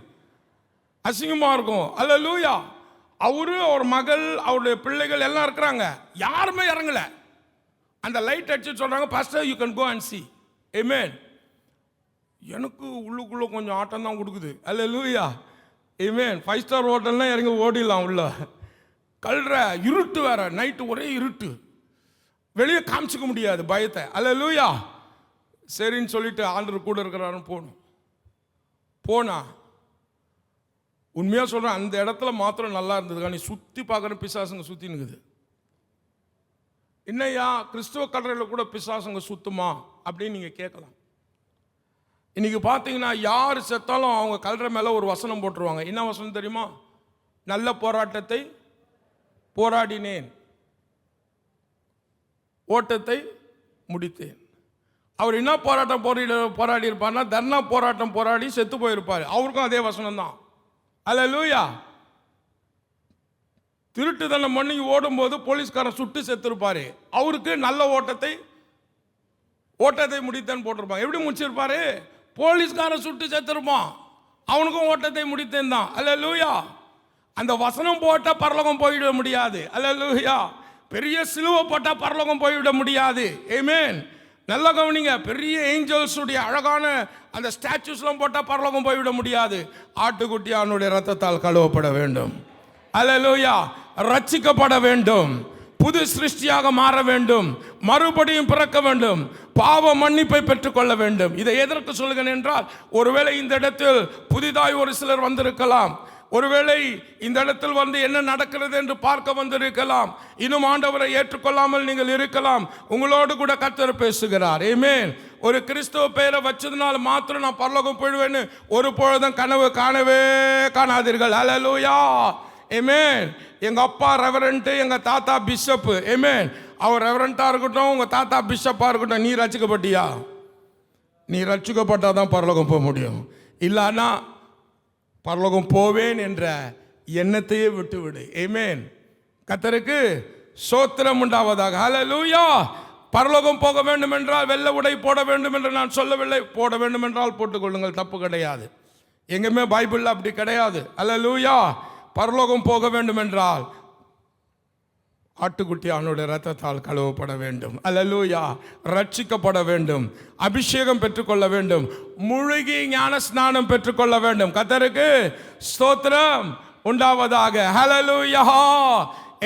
அசிங்கமாக இருக்கும். அல்லேலூயா, அவரு அவர் மகள் அவருடைய பிள்ளைகள் எல்லாம் இருக்கிறாங்க, யாருமே இறங்கலை. அந்த லைட் அடிச்சு சொல்கிறாங்க, pastor you can go and see. Amen. எனக்கு உள்ளுக்குள்ளே கொஞ்சம் ஆட்டம் தான் கொடுக்குது. அல்லேலூயா, ஆமென். 5 ஸ்டார் ஹோட்டல்லாம் இறங்கி ஓடிடலாம் உள்ள. கல்ற இருட்டு வேற, நைட்டு ஒரே இருட்டு, வெளியே காமிச்சிக்க முடியாது பயத்தை. அல்லேலூயா, சரின்னு சொல்லிட்டு ஆண்டவர் கூட இருக்கிறாருன்னு போனா உண்மையாக சொல்கிறேன், அந்த இடத்துல மாத்திரம் நல்லா இருந்தது. நீ சுற்றி பார்க்குற பிசாசுங்க சுற்றி நிற்குது. என்னையா கிறிஸ்துவ கல்லறையில் கூட பிசாசுங்க சுத்துமா அப்படின்னு நீங்கள் கேட்கலாம். இன்னைக்கு பார்த்தீங்கன்னா யார் செத்தாலும் அவங்க கல்லறை மேலே ஒரு வசனம் போட்டுருவாங்க. என்ன வசனம் தெரியுமா? நல்ல போராட்டத்தை போராடினேன், ஓட்டத்தை முடித்தேன். அவர் என்ன போராட்டம் போராடி இருப்பார்னா, தர்ணா போராட்டம் போராடி செத்து போயிருப்பார். அவருக்கும் அதே வசனம் தான். அல்லேலூயா. திருட்டுத்தனம் பண்ணி ஓடும்போது போலீஸ்காரன் சுட்டு செத்துருப்பாரு, அவருக்கு நல்ல ஓட்டத்தை முடித்தேன் போட்டிருப்பாங்க. எப்படி முடிச்சிருப்பாரு? போலீஸ்காரன் சுட்டு செத்துருப்பான், அவனுக்கும் ஓட்டத்தை முடித்தேன் தான். அல்லேலூயா. அந்த வசனம் போட்டால் பரலோகம் போய்விட முடியாது. அல்லேலூயா. பெரிய சிலுவை போட்டால் பரலோகம் போய்விட முடியாது. ஆமென். நல்ல கவனிங்க, பெரிய ஏஞ்சல்ஸுடைய அழகான அந்த ஸ்டாச்சுஸ்லாம் போட்டால் பரலோகம் போய்விட முடியாது. ஆட்டுக்குட்டி அவனுடைய ரத்தத்தால் கழுவப்பட வேண்டும். அல்லேலூயா. ரட்சிக்கப்பட வேண்டும், புது சிருஷ்டியாக மாற வேண்டும், மறுபடியும் பிறக்க வேண்டும், பாவ மன்னிப்பை பெற்றுக்கொள்ள வேண்டும். இதை எதற்கு சொல்கிறேன் என்றால், ஒருவேளை இந்த இடத்தில் புதிதாய் ஒரு சிலர் வந்திருக்கலாம், ஒருவேளை இந்த இடத்தில் வந்து என்ன நடக்கிறது என்று பார்க்க வந்திருக்கலாம், இன்னும் ஆண்டவரை ஏற்றுக்கொள்ளாமல் நீங்கள் இருக்கலாம். உங்களோடு கூட கர்த்தர் பேசுகிறார். ஆமென். ஒரு கிறிஸ்தவ பெயரை வச்சதுனால மாத்திரம் நான் பரலோகம் போயிடுவேன்னு ஒரு பொழுதும் கனவு காணாதீர்கள். அல்லேலூயா. ஆமென். எங்கள் அப்பா ரெவரண்ட்டு, எங்கள் தாத்தா பிஷப்பு. ஆமென். அவர் ரெவரண்ட்டாக இருக்கட்டும், உங்கள் தாத்தா பிஷப்பாக இருக்கட்டும், நீ ரட்சிக்கப்பட்டியா? நீ ரட்சிக்கப்பட்டால் தான் பரலோகம் போக முடியும். இல்லைன்னா பரலோகம் போவேன் என்ற எண்ணத்தையே விட்டுவிடு. ஆமென். கர்த்தருக்கு ஸ்தோத்திரம் உண்டாவதாக. ஹல்லேலூயா. பரலோகம் போக வேண்டும் என்றால் வெள்ளை உடை போட வேண்டும் என்று நான் சொல்லவில்லை. போட வேண்டும் என்றால் போட்டுக்கொள்ளுங்கள், தப்பு கிடையாது. எங்கேயுமே பைபிளில் அப்படி கிடையாது. ஹல்லேலூயா. பரலோகம் போக வேண்டும் என்றால் ஆட்டுக்குட்டி அவனுடைய ரத்தத்தால் கழுவப்பட வேண்டும். அல்லேலூயா. ரட்சிக்கப்பட வேண்டும், அபிஷேகம் பெற்றுக்கொள்ள வேண்டும், முழுகி ஞான ஸ்நானம் பெற்றுக்கொள்ள வேண்டும். கர்த்தருக்கு ஸ்தோத்திரம் உண்டாவதாக. ஹல்லேலூயா.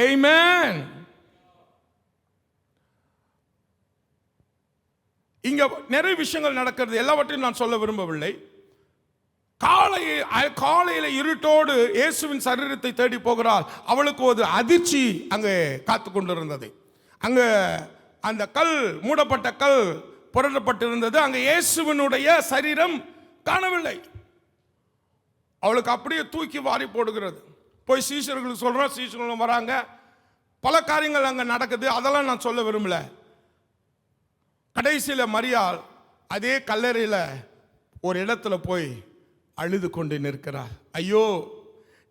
ஆமென். இங்க நிறைய விஷயங்கள் நடக்கிறது, எல்லாவற்றையும் நான் சொல்ல விரும்பவில்லை. காலையில இருட்டோடு இயேசுவின் சரீரத்தை தேடி போகிறாள். அவளுக்கு ஒரு அதிர்ச்சி அங்கே காத்து கொண்டிருந்தது. அங்க அந்த கல், மூடப்பட்ட கல் புரட்டப்பட்டிருந்தது. அங்க இயேசுவினுடைய சரீரம் காணவில்லை. அவளுக்கு அப்படியே தூக்கி வாரி போடுகிறது. போய் சீஷர்களுக்கு சொல்றோம், சீஷர்களும் வராங்க. பல காரியங்கள் அங்க நடக்குது, அதெல்லாம் நான் சொல்ல விரும்பல. கடைசியில் மரியாள் அதே கல்லறையில் ஒரு இடத்துல போய் அழுது கொண்டு நிற்கிறார். ஐயோ,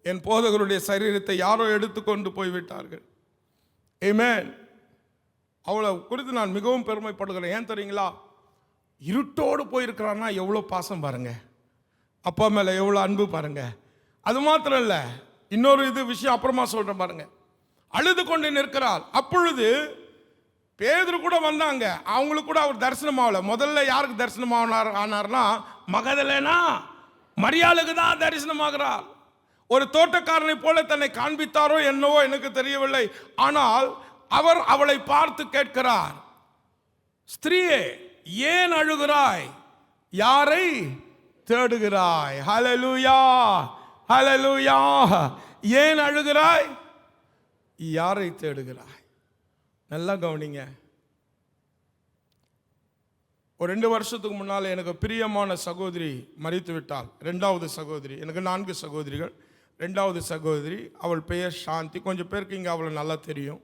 என் போதகருடைய சரீரத்தை யாரோ எடுத்துக்கொண்டு போய்விட்டார்கள். ஆமென். அவளை குறித்து நான் மிகவும் பெருமைப்படுகிறேன். ஏன் தெரியுங்களா? இருட்டோடு போயிருக்கிறான்னா எவ்வளோ பாசம் பாருங்க, அப்பா மேலே எவ்வளோ அன்பு பாருங்க. அது மாத்திரம் இல்லை, இன்னொரு விஷயம் அப்புறமா சொல்றேன் பாருங்க. அழுது கொண்டு நிற்கிறாள். அப்பொழுது பேதுரு கூட வந்தாங்க. அவங்களுக்கு கூட அவர் தரிசனம் ஆகல. முதல்ல யாருக்கு தரிசனம் ஆனார்னா, மகதலேனா மரியாளுக்கு தான் தரிசனம் ஆகிறார். ஒரு தோட்டக்காரனை போல தன்னை காண்பித்தாரோ என்னவோ எனக்கு தெரியவில்லை. ஆனால் அவர் அவளை பார்த்து கேட்கிறார், ஸ்திரீயே, ஏன் அழுகிறாய்? யாரை தேடுகிறாய்? ஹல்லேலூயா, ஹல்லேலூயா. ஏன் அழுகிறாய்? யாரை தேடுகிறாய்? நல்லா கவனிங்க. ஒரு 2 வருஷத்துக்கு முன்னால் எனக்கு பிரியமான சகோதரி மரித்து விட்டாள். 2வது சகோதரி. எனக்கு 4 சகோதரிகள். 2வது சகோதரி, அவள் பெயர் சாந்தி. கொஞ்சம் பேருக்கு இங்கே அவளை நல்லா தெரியும்.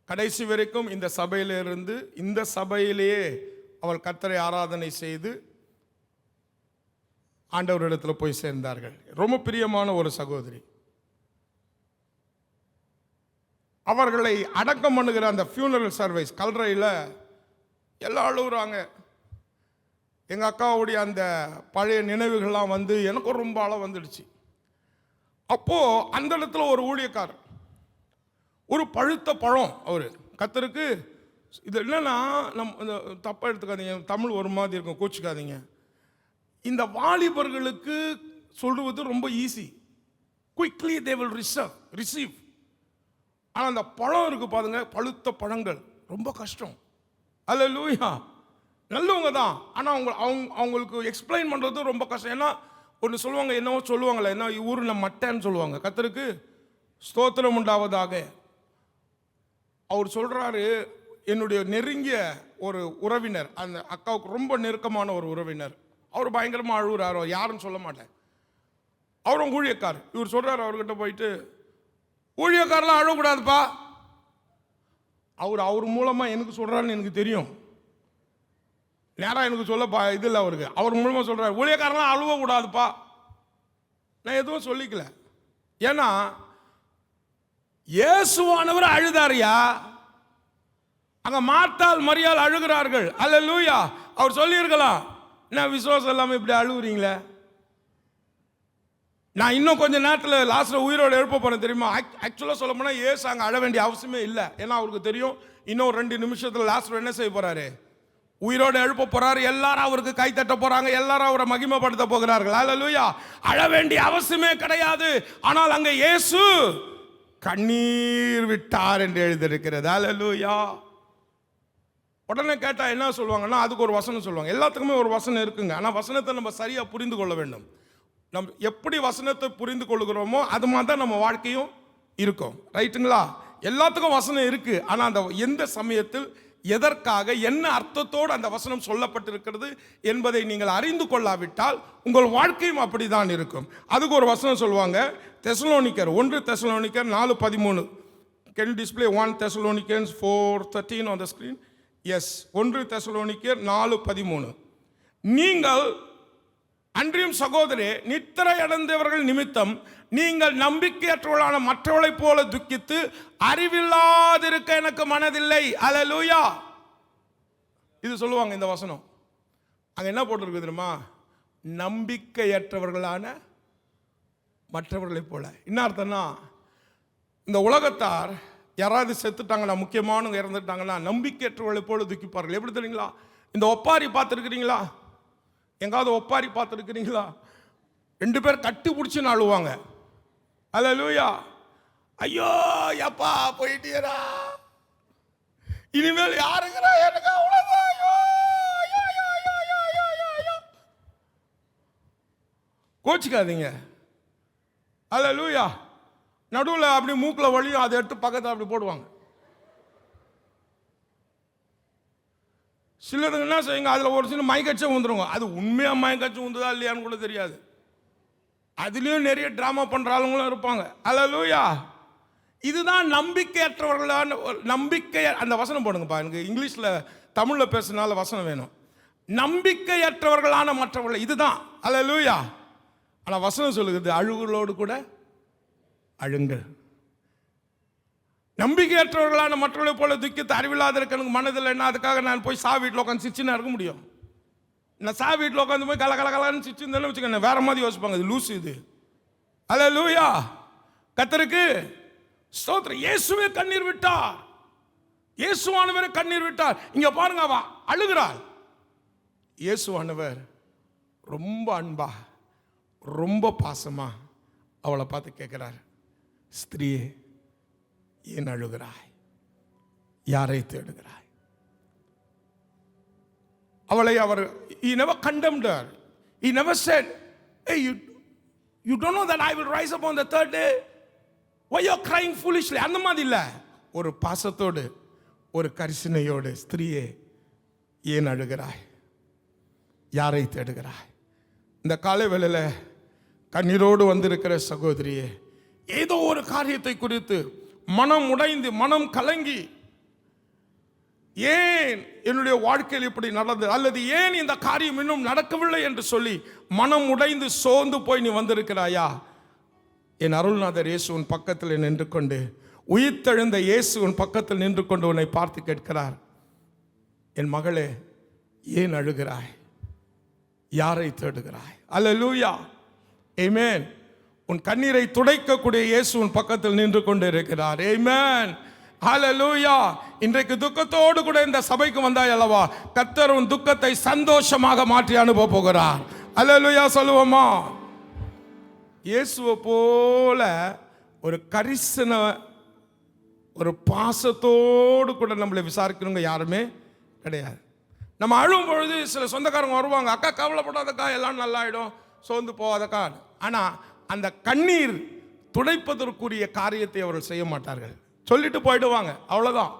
கடைசி வரைக்கும் இந்த சபையிலிருந்து, இந்த சபையிலேயே அவள் கர்த்தரை ஆராதனை செய்து ஆண்டவரிடத்தில் போய் சேர்ந்தார்கள். ரொம்ப பிரியமான ஒரு சகோதரி. அவர்களை அடக்கம் பண்ணுகிற அந்த ஃபியூனரல் சர்வீஸ் கல்றையில் எல்லாம் அழுகுறாங்க. எங்கள் அக்காவுடைய அந்த பழைய நினைவுகள்லாம் வந்து எனக்கும் ரொம்ப அழ வந்துடுச்சு. அப்போது அந்த இடத்துல ஒரு ஊழியக்காரர், ஒரு பழுத்த பழம், அவர் கர்த்தருக்கு. இது என்னன்னா, நம்ம தப்பாக எடுத்துக்காதீங்க, தமிழ் ஒரு மாதிரி இருக்கும், கோச்சிக்காதீங்க. இந்த வாலிபர்களுக்கு சொல்லுவது ரொம்ப easy, quickly they will receive. ஆனால் அந்த பழம் இருக்கு பாருங்க, பழுத்த பழங்கள் ரொம்ப கஷ்டம். அல்லேலூயா. நல்லவங்க தான், ஆனால் அவங்களுக்கு எக்ஸ்பிளைன் பண்ணுறது ரொம்ப கஷ்டம். ஏன்னா ஒன்று சொல்லுவாங்க, என்னவோ சொல்லுவாங்களே, என்ன ஊரில் மட்டைன்னு சொல்லுவாங்க. கர்த்தருக்கு ஸ்தோத்திரம் உண்டாவதாக. அவர் சொல்கிறாரு, என்னுடைய நெருங்கிய ஒரு உறவினர், அந்த அக்காவுக்கு ரொம்ப நெருக்கமான ஒரு உறவினர், அவர் பயங்கரமாக அழுகுறாரு. யாருன்னு சொல்ல மாட்டேன், அவரும் ஊழியக்கார். இவர் சொல்கிறார் அவர்கிட்ட போயிட்டு, ஊழியக்காரெலாம் அழக்கூடாதுப்பா. அவர் மூலமாக எனக்கு சொல்கிறாருன்னு எனக்கு தெரியும். நேராக எனக்கு சொல்ல இது இல்லை அவருக்கு. அவர் மூலமாக சொல்கிறார், ஊழியக்காரெலாம் அழுவக்கூடாதுப்பா. நான் எதுவும் சொல்லிக்கல. ஏன்னா இயேசுவானவர் அழுதாரியா, அங்கே மார்த்தாள் மரியாள் அழுகிறார்கள். அல்லேலூயா. அவர் சொல்லியிருக்கலாம், என்ன விசுவாசம் இல்லாமல் இப்படி அழுகுறீங்களே, நான் இன்னும் கொஞ்சம் நேரத்தில் லாஸ்ட்டில் உயிரோடு எழுப்ப போகிறேன் தெரியுமா? ஆக்சுவலாக சொல்ல போனால் ஏசு அங்கே அழ வேண்டிய அவசியமே இல்லை. ஏன்னா அவருக்கு தெரியும், இன்னும் 2 நிமிஷத்தில் லாஸ்ட்டில் என்ன செய்ய போகிறாரு? உயிரோடு எழுப்ப போகிறாரு. எல்லாரும் அவருக்கு கை தட்ட போகிறாங்க, எல்லாரும் அவரை மகிமைப்படுத்த போகிறார்கள். அல்லேலூயா. அழ வேண்டிய அவசியமே கிடையாது. ஆனால் அங்கே இயேசு கண்ணீர் விட்டார் என்று எழுதியிருக்கிறது. அல்லேலூயா. உடனே கேட்டால் என்ன சொல்லுவாங்கன்னா, அதுக்கு ஒரு வசனம் சொல்லுவாங்க. எல்லாத்துக்குமே ஒரு வசனம் இருக்குங்க. ஆனால் வசனத்தை நம்ம சரியாக புரிந்து கொள்ள வேண்டும். நம்ம எப்படி வசனத்தை புரிந்து கொள்கிறோமோ அது மாதிரி தான் நம்ம வாழ்க்கையும் இருக்கும். ரைட்டுங்களா? எல்லாத்துக்கும் வசனம் இருக்கு. ஆனால் அந்த எந்த சமயத்தில், எதற்காக, என்ன அர்த்தத்தோடு அந்த வசனம் சொல்லப்பட்டிருக்கிறது என்பதை நீங்கள் அறிந்து கொள்ளாவிட்டால் உங்கள் வாழ்க்கையும் அப்படிதான் இருக்கும். அதுக்கு ஒரு வசனம் சொல்லுவாங்க, தெசலோனிக்கர் 1 தெசலோனிக்கர் 4:13. Can you display 1 Thessalonians 4:13 on the screen? Yes, 1 தெசலோனிக்கர் 4:13. நீங்கள் அன்றியும் சகோதரே, நித்திரை அடைந்தவர்கள் நிமித்தம் நீங்கள் நம்பிக்கையற்றவர்களான மற்றவர்களைப் போல துக்கித்து அறிவில்லாதிருக்க எனக்கு மனதில்லை. அல்லேலூயா. இது சொல்லுவாங்க இந்த வசனம். அங்க என்ன போட்டிருக்கு தெரியுமா? நம்பிக்கையற்றவர்களான மற்றவர்களைப் போல. என்ன அர்த்தம்னா, இந்த உலகத்தார் யாராவது செத்துட்டாங்கன்னா, முக்கியமானவங்க இறந்துட்டாங்கன்னா, நம்பிக்கையற்றவர்களைப் போல துக்கிப்பார்கள். எப்படி தெரியுங்களா? இந்த ஒப்பாரி பார்த்துருக்கிறீங்களா? எங்காவது ஒப்பாரி பார்த்துருக்கிறீங்களா? 2 பேர் கட்டி பிடிச்சின்னு அழுவாங்க. அல்லேலூயா. ஐயோ எப்பா போயிட்டீரா, இனிமேல் யாருங்கிறா, எனக்கு அவ்வளோதான், ஐயோ கோச்சிக்காதீங்க. அல்லேலூயா. நடுவில் அப்படி மூக்கில் வலியும், அதை எடுத்து பக்கத்தில் அப்படி போடுவாங்க. சிலதுங்க என்ன செய்யுங்க, அதில் ஒரு சின்ன மயக்கச்சம் வந்துடுங்க. அது உண்மையாக மயக்கச்சம் வந்துதா இல்லையான்னு கூட தெரியாது. அதுலேயும் நிறைய ட்ராமா பண்ணுற ஆளுங்களும் இருப்பாங்க. அல்லேலூயா. இதுதான் நம்பிக்கையற்றவர்களான நம்பிக்கை. அந்த வசனம் போடுங்கப்பா, எனக்கு இங்கிலீஷில் தமிழில் பேசுனால வசனம் வேணும். நம்பிக்கையற்றவர்களான மற்றவர்கள், இதுதான். அல்லேலூயா. ஆனால் வசனம் சொல்லுகிறது, அழுகுகளோடு கூட அழுங்கள். நம்பிக்கையற்றவர்களான மற்றவர்களை போல துக்கித்து அறிவில்லாத இருக்க எனக்கு மனதில் என்ன, அதுக்காக நான் போய் சா வீட்டில் உட்காந்து சிரிச்சுன்னா இருக்க முடியும்? நான் சா வீட்டில் உட்காந்து போய் கலகலன்னு சிரிச்சுன்னு வச்சுக்கோங்க, வேற மாதிரி யோசிப்பாங்க, இது லூசு இது. அல்லேலூயா. கர்த்தருக்கு ஸ்தோத்திரம். இயேசுவே கண்ணீர் விட்டார், இயேசுவானவரே கண்ணீர் விட்டார். இங்க பாருங்க, அவ அழுகிறாள். இயேசுவானவர் ரொம்ப அன்பா ரொம்ப பாசமா அவளை பார்த்து கேட்கிறார், ஸ்திரீயே ஏன் அழுகிறாய், யாரை தேடுகிறாய்? அவளை அவர் he never condemned her. He never said, hey, you don't know that I will rise up on the third day? Why you are crying foolishly? அந்த மாதிரி இல்லை. ஒரு பாசத்தோடு ஒரு கரிசனையோடு, ஸ்திரீயே ஏன் அழுகிறாய், யாரை தேடுகிறாய்? இந்த காலை வேளையில் கண்ணீரோடு வந்திருக்கிற சகோதரியே, ஏதோ ஒரு காரியத்தை குறித்து மனம் உடைந்து மனம் கலங்கி, ஏன் என்னுடைய வாழ்க்கையில் இப்படி நடந்தது, அல்லது ஏன் இந்த காரியம் இன்னும் நடக்கவில்லை என்று சொல்லி மனம் உடைந்து சோர்ந்து போய் நீ வந்திருக்கிறாயா? என் அருள்நாதர் இயேசு உன் பக்கத்தில் நின்று கொண்டு, உயிர்த்தெழுந்த இயேசு உன் பக்கத்தில் நின்று கொண்டு உன்னை பார்த்து கேட்கிறார், என் மகளே ஏன் அழுகிறாய், யாரை தேடுகிறாய்? அல்லேலூயா. ஆமென். உன் கண்ணீரை துடைக்கக்கூடிய இயேசு உன் பக்கத்தில் நின்று கொண்டு இருக்கிறார். ஆமென். ஹல்லேலூயா. இன்றைக்கு துக்கத்தோடு கூட இந்த சபைக்கு வந்தாய் அல்லவா, கர்த்தர் உன் துக்கத்தை சந்தோஷமாக மாற்றி அனுப்ப போகிறார். அல்லேலூயா சொல்லுவோமா? இயேசுவை போல ஒரு கரிசன ஒரு பாசத்தோடு கூட நம்மளை விசாரிக்கிறவங்க யாருமே கிடையாது. நம்ம அழும் பொழுது சில சொந்தக்காரங்க வருவாங்க, அக்கா கவலைப்படாதக்கா, எல்லாம் நல்லாயிடும், சோர்ந்து போகாதக்கா. ஆனால் அந்த கண்ணீர் துடைப்பதற்குரிய காரியத்தை அவர்கள் செய்ய மாட்டார்கள், சொல்லிட்டு போயிடுவாங்க, அவ்வளோதான்.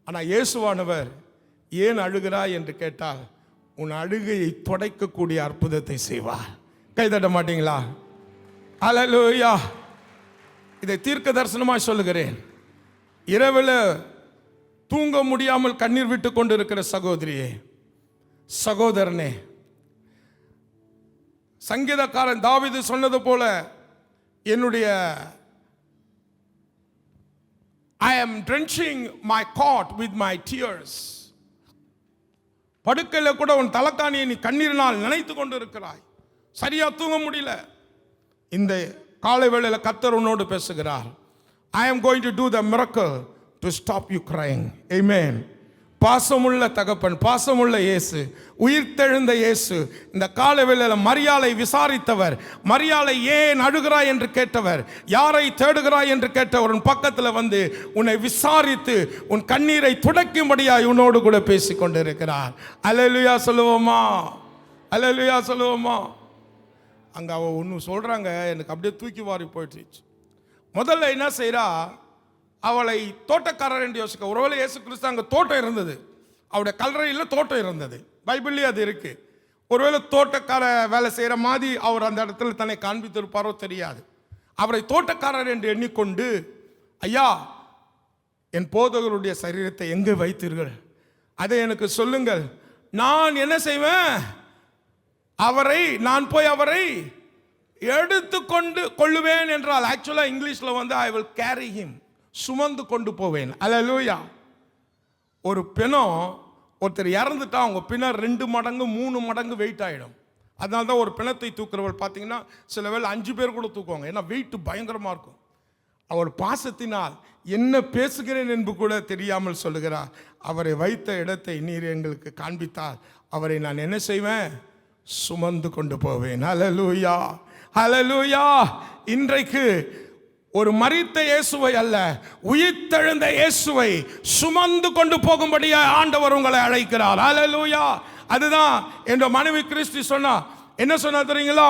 ஆனால் இயேசுவானவர் ஏன் அழுகிறாய் என்று கேட்டால் உன் அழுகையை துடைக்கக்கூடிய அற்புதத்தை செய்வார். கைதட்ட மாட்டீங்களா? அல்லேலூயா. இதை தீர்க்க தரிசனமாய் சொல்லுகிறேன். இரவில் தூங்க முடியாமல் கண்ணீர் விட்டு கொண்டு இருக்கிற சகோதரியே, சகோதரனே, சங்கீதக்காரன் தாவீது சொன்னது போல, என்னுடைய I am drenching my cot with my tears. படுக்கையில் கூட உன் தலைக்காணியை நீ கண்ணீரினால் நினைத்து கொண்டு இருக்கிறாய், சரியா தூங்க முடியல. இந்த காலை வேளையில் கர்த்தர் உன்னோடு பேசுகிறார். I am going to do the miracle to stop you crying. Amen. பாசமுள்ள தகப்பன், பாசமுள்ள இயேசு, உயிர்த்தெழுந்த இயேசு, இந்த காலை வேளையில் மரியாளை விசாரித்தவர், மரியாளை ஏன் அழுகிறாய் என்று கேட்டவர், யாரை தேடுகிறாய் என்று கேட்டவர் உன் பக்கத்தில் வந்து உன்னை விசாரித்து உன் கண்ணீரை துடைக்கும்படியாய் உன்னோடு கூட பேசி கொண்டு இருக்கிறார். அல்லேலூயா சொல்லுவோமா? அல்லேலூயா சொல்லுவோமா? அங்கே அவ ஒன்று சொல்கிறாங்க, எனக்கு அப்படியே தூக்கி வாரி போயிடுச்சு. முதல்ல என்ன செய்கிறா, அவளை தோட்டக்காரர் என்று யோசிக்க. ஒருவேளை இயேசு கிறிஸ்து அங்கே தோட்டம் இருந்தது, அவருடைய கல்லறையில் தோட்டம் இருந்தது, பைபிள்லேயே அது இருக்கு. ஒருவேளை தோட்டக்கார வேலை செய்கிற மாதிரி அவர் அந்த இடத்துல தன்னை காண்பித்திருப்பாரோ தெரியாது. அவரை தோட்டக்காரர் என்று எண்ணிக்கொண்டு, ஐயா என் போதகருடைய சரீரத்தை எங்கே வைத்தீர்கள், அதை எனக்கு சொல்லுங்கள், நான் என்ன செய்வேன், நான் போய் அவரை எடுத்துக்கொண்டு கொள்ளுவேன் என்றால், ஆக்சுவலாக இங்கிலீஷில் வந்து ஐ வில் கேரி ஹிம், சுமந்து கொண்டு போவேன். அல்லேலூயா. ஒரு பிணம், ஒருத்தர் இறந்துட்டா அவங்க பிணம் 2 மடங்கு 3 மடங்கு வெயிட் ஆகிடும். அதனால தான் ஒரு பிணத்தை தூக்குறவள் பார்த்தீங்கன்னா சில வேளை 5 பேர் கூட தூக்குவாங்க, ஏன்னா வெயிட் பயங்கரமாக இருக்கும். அவர் பாசத்தினால் என்ன பேசுகிறேன் என்று கூட தெரியாமல் சொல்லுகிறார், அவரை வைத்த இடத்தை நீர் எங்களுக்கு காண்பித்தால் அவரை நான் என்ன செய்வேன், சுமந்து கொண்டு போவேன். ஹல்லேலூயா, ஹல்லேலூயா. இன்றைக்கு ஒரு மரித்த இயேசுவை அல்ல, உயிர்த்தெழுந்த இயேசுவை சுமந்து கொண்டு போகும்படியா ஆண்டவர் உங்களை அழைக்கிறார். ஹல்லேலூயா. அதுதான் என்ற மனைவி கிறிஸ்து சொன்னா, என்ன சொன்னா தெரியுங்களா,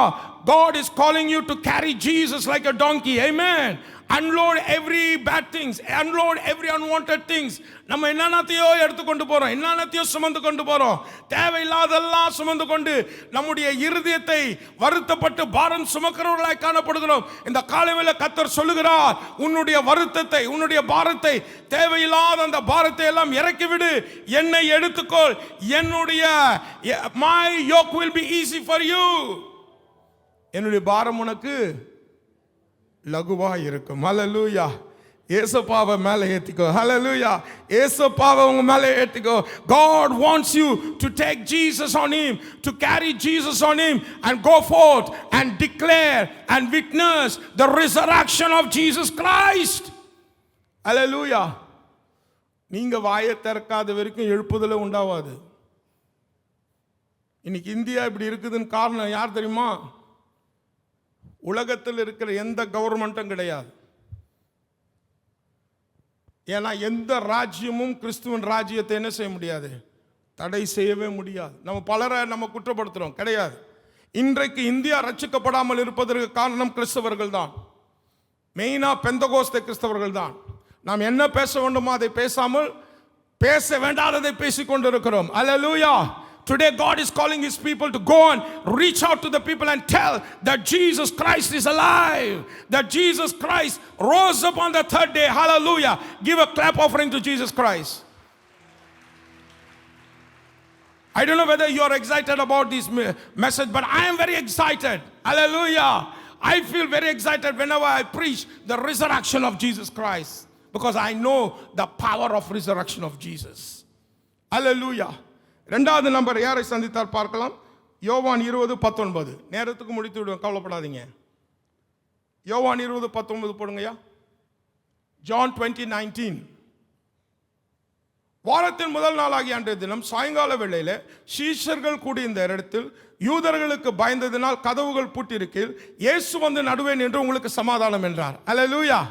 God is calling you to carry Jesus like a donkey. Amen. Unload every bad things, unload every unwanted things. நம்ம என்னென்னத்தையோ எடுத்துக்கொண்டு போறோம், என்னென்னத்தையோ சுமந்து கொண்டு போறோம், தேவையில்லாதெல்லாம் சுமந்து கொண்டு நம்முடைய இருதயத்தை வருத்தப்பட்டு பாரம் சுமக்கிறவர்களாய் காணப்படுகிறோம். இந்த காலைவேளை கர்த்தர் சொல்லுகிறார், உன்னுடைய வருத்தத்தை, உன்னுடைய பாரத்தை, தேவையில்லாத அந்த பாரத்தை எல்லாம் இறக்கிவிடு, என்னை எடுத்துக்கொள், என்னுடைய my yoke will be easy for you. என்னுடைய பாரம் உனக்கு லகுவா இருக்கும். ஹல்லேலூயா. ஏசப்பாவை மேலே ஏத்திக்கோ. ஹல்லேலூயா. ஏசப்பாவை உங்க மேலே ஏத்திக்கோ. God wants you to take Jesus on him, to carry Jesus on him and go forth and declare and witness the resurrection of Jesus Christ. ஹல்லேலூயா. நீங்க வாயை திறக்காத வரைக்கும் எழுப்புதலே உண்டாவாது. இன்னைக்கு இந்தியா இப்படி இருக்குதுன்னு காரணம் யார் தெரியுமா? உலகத்தில் இருக்கிற எந்த கவர்மெண்ட்டும் கிடையாது. ஏன்னா எந்த ராஜ்யமும் கிறிஸ்துவின் ராஜ்யத்தை என்ன செய்ய முடியாது, தடை செய்யவே முடியாது. நம்ம பலரை நம்ம குற்றப்படுத்துறோம், கிடையாது. இன்றைக்கு இந்தியா ரட்சிக்கப்படாமல் இருப்பதற்கு காரணம் கிறிஸ்தவர்கள் தான். மெயினா பெந்தகோஸ்தே கிறிஸ்தவர்கள் தான். நாம் என்ன பேச வேண்டுமோ அதை பேசாமல் பேச வேண்டாததை பேசிக் கொண்டிருக்கிறோம். அல்லேலூயா. Today God is calling his people to go and reach out to the people and tell that Jesus Christ is alive, that Jesus Christ rose up on the third day. Hallelujah. Give a clap offering to Jesus Christ. I don't know whether you are excited about this message, but I am very excited. Hallelujah. I feel very excited whenever I preach the resurrection of Jesus Christ, because I know the power of resurrection of Jesus. Hallelujah. ரெண்டாவது number யாரை சந்தித்தார் பார்க்கலாம். யோவான் 20:19. நேரத்துக்கு முடித்து விடுவோம், கவலைப்படாதீங்க. யோவான் 20:19 போடுங்கய்யா. John 20:19. வாரத்தின் முதல் நாளாகிய அன்றைய தினம் சாயங்கால வேளையில சீஷர்கள் கூடியிருந்த இடத்தில் யூதர்களுக்கு பயந்ததினால் கதவுகள் பூட்டியிருக்கையில் இயேசு வந்து நடுவே நின்று உங்களுக்கு சமாதானம் என்றார். அல்லேலூயா.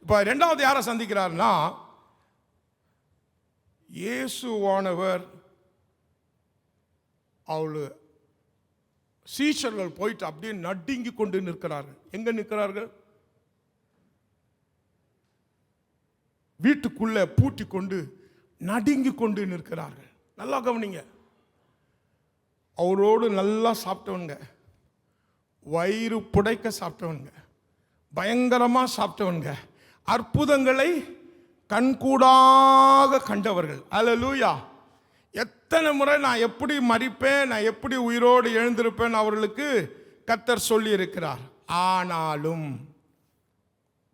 இப்போ ரெண்டாவது யாரை சந்திக்கிறார்னா, இயேசுவானவர் அவளு சீஷர்கள் போயிட்டு அப்படியே நடுங்கி கொண்டு நிற்கிறார்கள். எங்க நிற்கிறார்கள்? வீட்டுக்குள்ள பூட்டி கொண்டு நடுங்கி கொண்டு நிற்கிறார்கள். நல்லா கவனிங்க. அவரோடு நல்லா சாப்பிட்டவங்க, வயிறு புடைக்க சாப்பிட்டவங்க, பயங்கரமா சாப்பிட்டவங்க, அற்புதங்களை கண்கூடாக கண்டவர்கள். அல்லேலூயா. எத்தனை முறை நான் எப்படி மரிப்பேன், நான் எப்படி உயிரோடு எழுந்திருப்பேன் அவர்களுக்கு கர்த்தர் சொல்லி இருக்கிறார். ஆனாலும்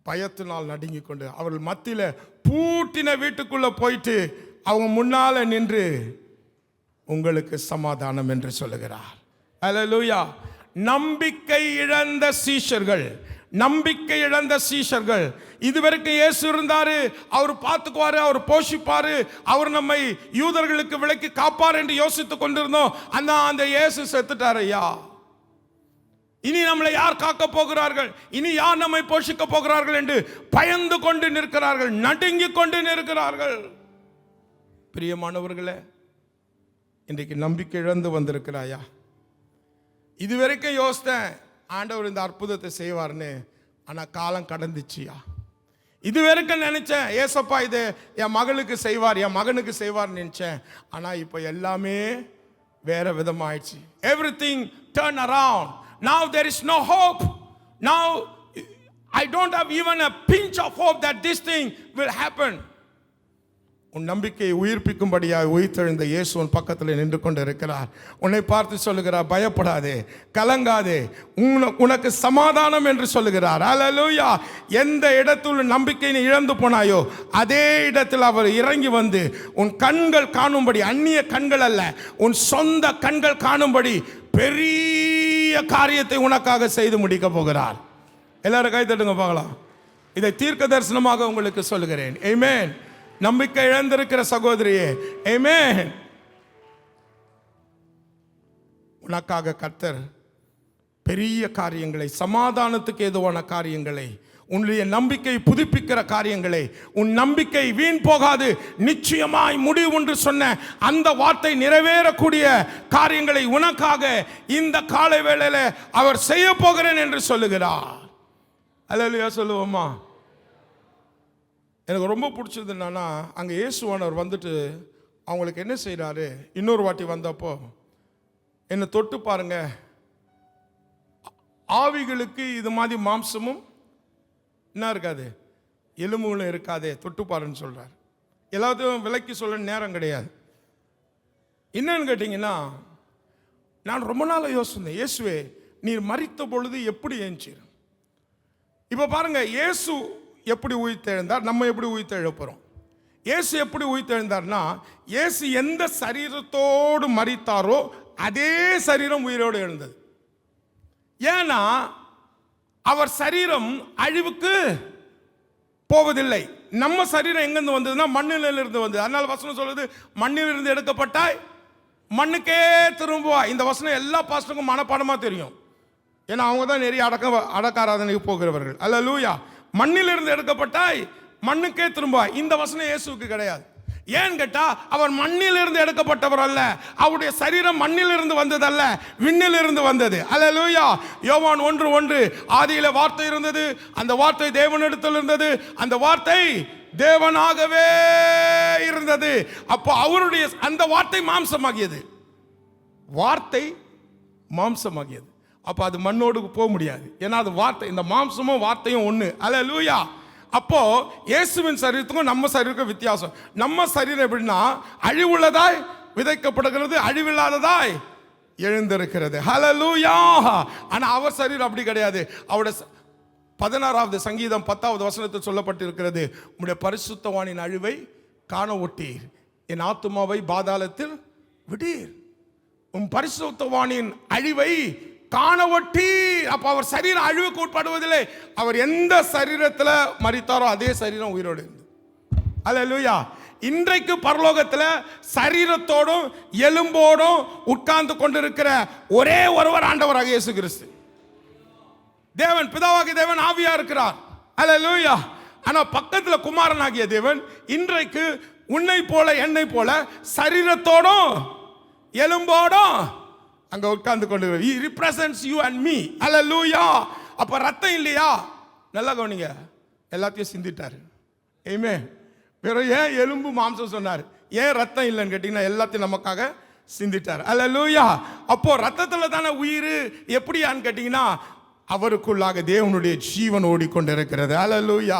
பயத்தினால் நடுங்கி கொண்டு அவர்கள் மத்தியில பூட்டின வீட்டுக்குள்ள போயிட்டு அவங்க முன்னால நின்று உங்களுக்கு சமாதானம் என்று சொல்லுகிறார். அல்லேலூயா. நம்பிக்கை இழந்த சீஷர்கள், நம்பிக்கை இழந்த சீஷர்கள். இதுவரைக்கும் இயேசு இருந்தாரு, அவர் பார்த்துக்குவாரு, அவர் போஷிப்பாரு, அவர் நம்மை யூதர்களுக்கு விலக்கி காப்பார் என்று யோசித்துக் கொண்டிருந்தோம். அந்த இயேசு செத்துட்டார் ஐயா. இனி நம்மளை யார் காக்க போகிறார்கள், இனி யார் நம்மை போஷிக்க போகிறார்கள் என்று பயந்து கொண்டு நிற்கிறார்கள், நடுங்கிக் கொண்டு நிற்கிறார்கள். பிரியமானவர்களே, இன்றைக்கு நம்பிக்கை இழந்து வந்திருக்கிறாயா? இதுவரைக்கும் யோசித்தேன் ஆண்டவர் இந்த அற்புதத்தை செய்வார்னு, ஆனால் காலம் கடந்துச்சியா. இது வரைக்கும் நினைச்சேன் ஏசப்பா இது என் மகளுக்கு செய்வார், என் மகனுக்கு செய்வார் நினைச்சேன். ஆனால் இப்போ எல்லாமே வேற விதமாயிடுச்சு. Everything turn around. Now there is no hope. Now I don't have even a pinch of hope that this thing will happen. உன் நம்பிக்கையை உயிர்ப்பிக்கும்படியாக உயிர்த்தெழுந்த இயேசு உன் பக்கத்தில் நின்று கொண்டு இருக்கிறார். உன்னை பார்த்து சொல்லுகிறார், பயப்படாதே, கலங்காதே, உனக்கு சமாதானம் என்று சொல்லுகிறார். அல்லேலூயா. எந்த இடத்தில் நம்பிக்கை நீ இழந்து போனாயோ அதே இடத்தில் அவர் இறங்கி வந்து உன் கண்கள் காணும்படி, அந்நிய கண்கள் அல்ல, உன் சொந்த கண்கள் காணும்படி பெரிய காரியத்தை உனக்காக செய்து முடிக்க போகிறார். எல்லாரும் கை தட்டுங்க பார்க்கலாம். இதை தீர்க்க தரிசனமாக உங்களுக்கு சொல்லுகிறேன். ஆமென். நம்பிக்கை இழந்திருக்கிற சகோதரியே, ஆமென். உனக்காக கர்த்தர் பெரிய காரியங்களை, சமாதானத்துக்கு ஏதுவான காரியங்களை, உன்னுடைய நம்பிக்கை புதுப்பிக்கிற காரியங்களே, உன் நம்பிக்கை வீண் போகாது, நிச்சயமாய் முடிவு என்று சொன்ன அந்த வார்த்தை நிறைவேறக்கூடிய காரியங்களை உனக்காக இந்த காலை வேளையில அவர் செய்ய போகிறேன் என்று சொல்லுகிறார். அல்லேலூயா சொல்லுவோமா? எனக்கு ரொம்ப பிடிச்சது என்னன்னா, அங்கே இயேசுவானவர் வந்துட்டு அவங்களுக்கு என்ன செய்கிறாரு, இன்னொரு வாட்டி வந்தப்போ என்னை தொட்டு பாருங்க, ஆவிகளுக்கு இது மாதிரி மாம்சமும் என்ன இருக்காது, எலும்புகளும் இருக்காதே, தொட்டு பாருன்னு சொல்றார். எல்லாத்தையும் விலைக்கு சொல்ல நேரம் கிடையாது. என்னன்னு கேட்டிங்கன்னா, நான் ரொம்ப நாள் யோசித்தேன், இயேசுவே நீர் மரித்த பொழுது எப்படி ஏஞ்சிரு? இப்போ பாருங்க, இயேசு எப்படி உயிர்த்தெழுந்தார், நம்ம எப்படி உயிர்த்தெழ போகிறோம்? இயேசு எப்படி உயிர்த்தெழுந்தார்னா, இயேசு எந்த சரீரத்தோடு மரித்தாரோ அதே சரீரம் உயிரோடு எழுந்தது. ஏன்னா அவர் சரீரம் அழிவுக்கு போவதில்லை. நம்ம சரீரம் எங்கிருந்து வந்ததுன்னா மண்ணிலிருந்து வந்தது. அதனால வசனம் சொல்லுது, மண்ணிலிருந்து எடுக்கப்பட்டாய் மண்ணுக்கே திரும்புவா. இந்த வசனம் எல்லா பாஸ்டருக்கும் மனப்பாடமாக தெரியும். ஏன்னா அவங்க தான் நிறைய அடக்க ஆராதனைக்கு போகிறவர்கள். அல்லேலூயா. மண்ணிலிருந்து எடுக்கப்பட்டாய் மண்ணுக்கே திரும்ப. இந்த வசனம் இயேசுவுக்கு கிடையாது. ஏன் கேட்டா, அவர் மண்ணிலிருந்து எடுக்கப்பட்டவர் அல்ல, அவருடைய சரீரம் மண்ணிலிருந்து வந்ததல்ல, விண்ணிலிருந்து வந்தது. அல்லேலூயா. யோவான் 1:1 ஆதியிலே வார்த்தை இருந்தது, அந்த வார்த்தை தேவனிடத்தில் இருந்தது, அந்த வார்த்தை தேவனாகவே இருந்தது. அப்போ அவருடைய அந்த வார்த்தை மாம்சமாகியது. வார்த்தை மாம்சமாகியது. அப்போ அது மண்ணோடு போக முடியாது. ஏன்னா அது வார்த்தை, இந்த மாம்சமும் வார்த்தையும் ஒன்று. அல்லேலூயா. அப்போ இயேசுவின் சரீரத்துக்கும் நம்ம சரீரத்துக்கும் வித்தியாசம். நம்ம சரீரம் எப்படின்னா, அழிவுள்ளதாய் விதைக்கப்படுகிறது, அழிவில்லாததாய் எழுந்திருக்கிறது. ஹல்லேலூயா. ஆனா அவர் சரீரம் அப்படி கிடையாது. அவருடைய 16வது சங்கீதம் 10வது வசனத்தில் சொல்லப்பட்டிருக்கிறது, உம்முடைய பரிசுத்தவானின் அழிவை காண ஒட்டீர், என் ஆத்துமாவை பாதாளத்தில் விடீர். உம் பரிசுத்தவானின் அழிவை காண ஒட்டி. அப்ப அவர் சரீரம் அழிவுக்கு உட்படுவதில்லை. அவர் எந்த சரீரத்தில் மரித்தாரோ அதே சரீரம் உயிரோடு இருந்து. அல்லேலூயா. இன்றைக்கு பரலோகத்தில் சரீரத்தோடும் எலும்போடும் உட்கார்ந்து கொண்டிருக்கிற ஒரே ஒருவர் ஆண்டவராக இயேசு கிறிஸ்து. தேவன் பிதாவாகிய தேவன் ஆவியா இருக்கிறார். அல்லேலூயா. ஆனா பக்கத்தில் குமாரனாகிய தேவன் இன்றைக்கு உன்னை போல என்னை போல சரீரத்தோடும் எலும்போடும் அங்க உட்கார்ந்து கொண்டு, he represents you and me. Hallelujah. அப்ப ரத்தம் இல்லையா? நல்லா கவனிங்க, எல்லாத்தையும் சிந்திட்டாரு. ஆமென். வெறும் ஏன் எலும்பு மாம்சம் சொன்னார், ஏன் ரத்தம் இல்லைன்னு கேட்டீங்கன்னா எல்லாத்தையும் நமக்காக சிந்திட்டார். அல்லேலூயா. அப்போ ரத்தத்துல தானே உயிர். எப்படியான்னு கேட்டீங்கன்னா, அவருக்குள்ளாக தேவனுடைய ஜீவன் ஓடிக்கொண்டிருக்கிறது. அல்லேலூயா.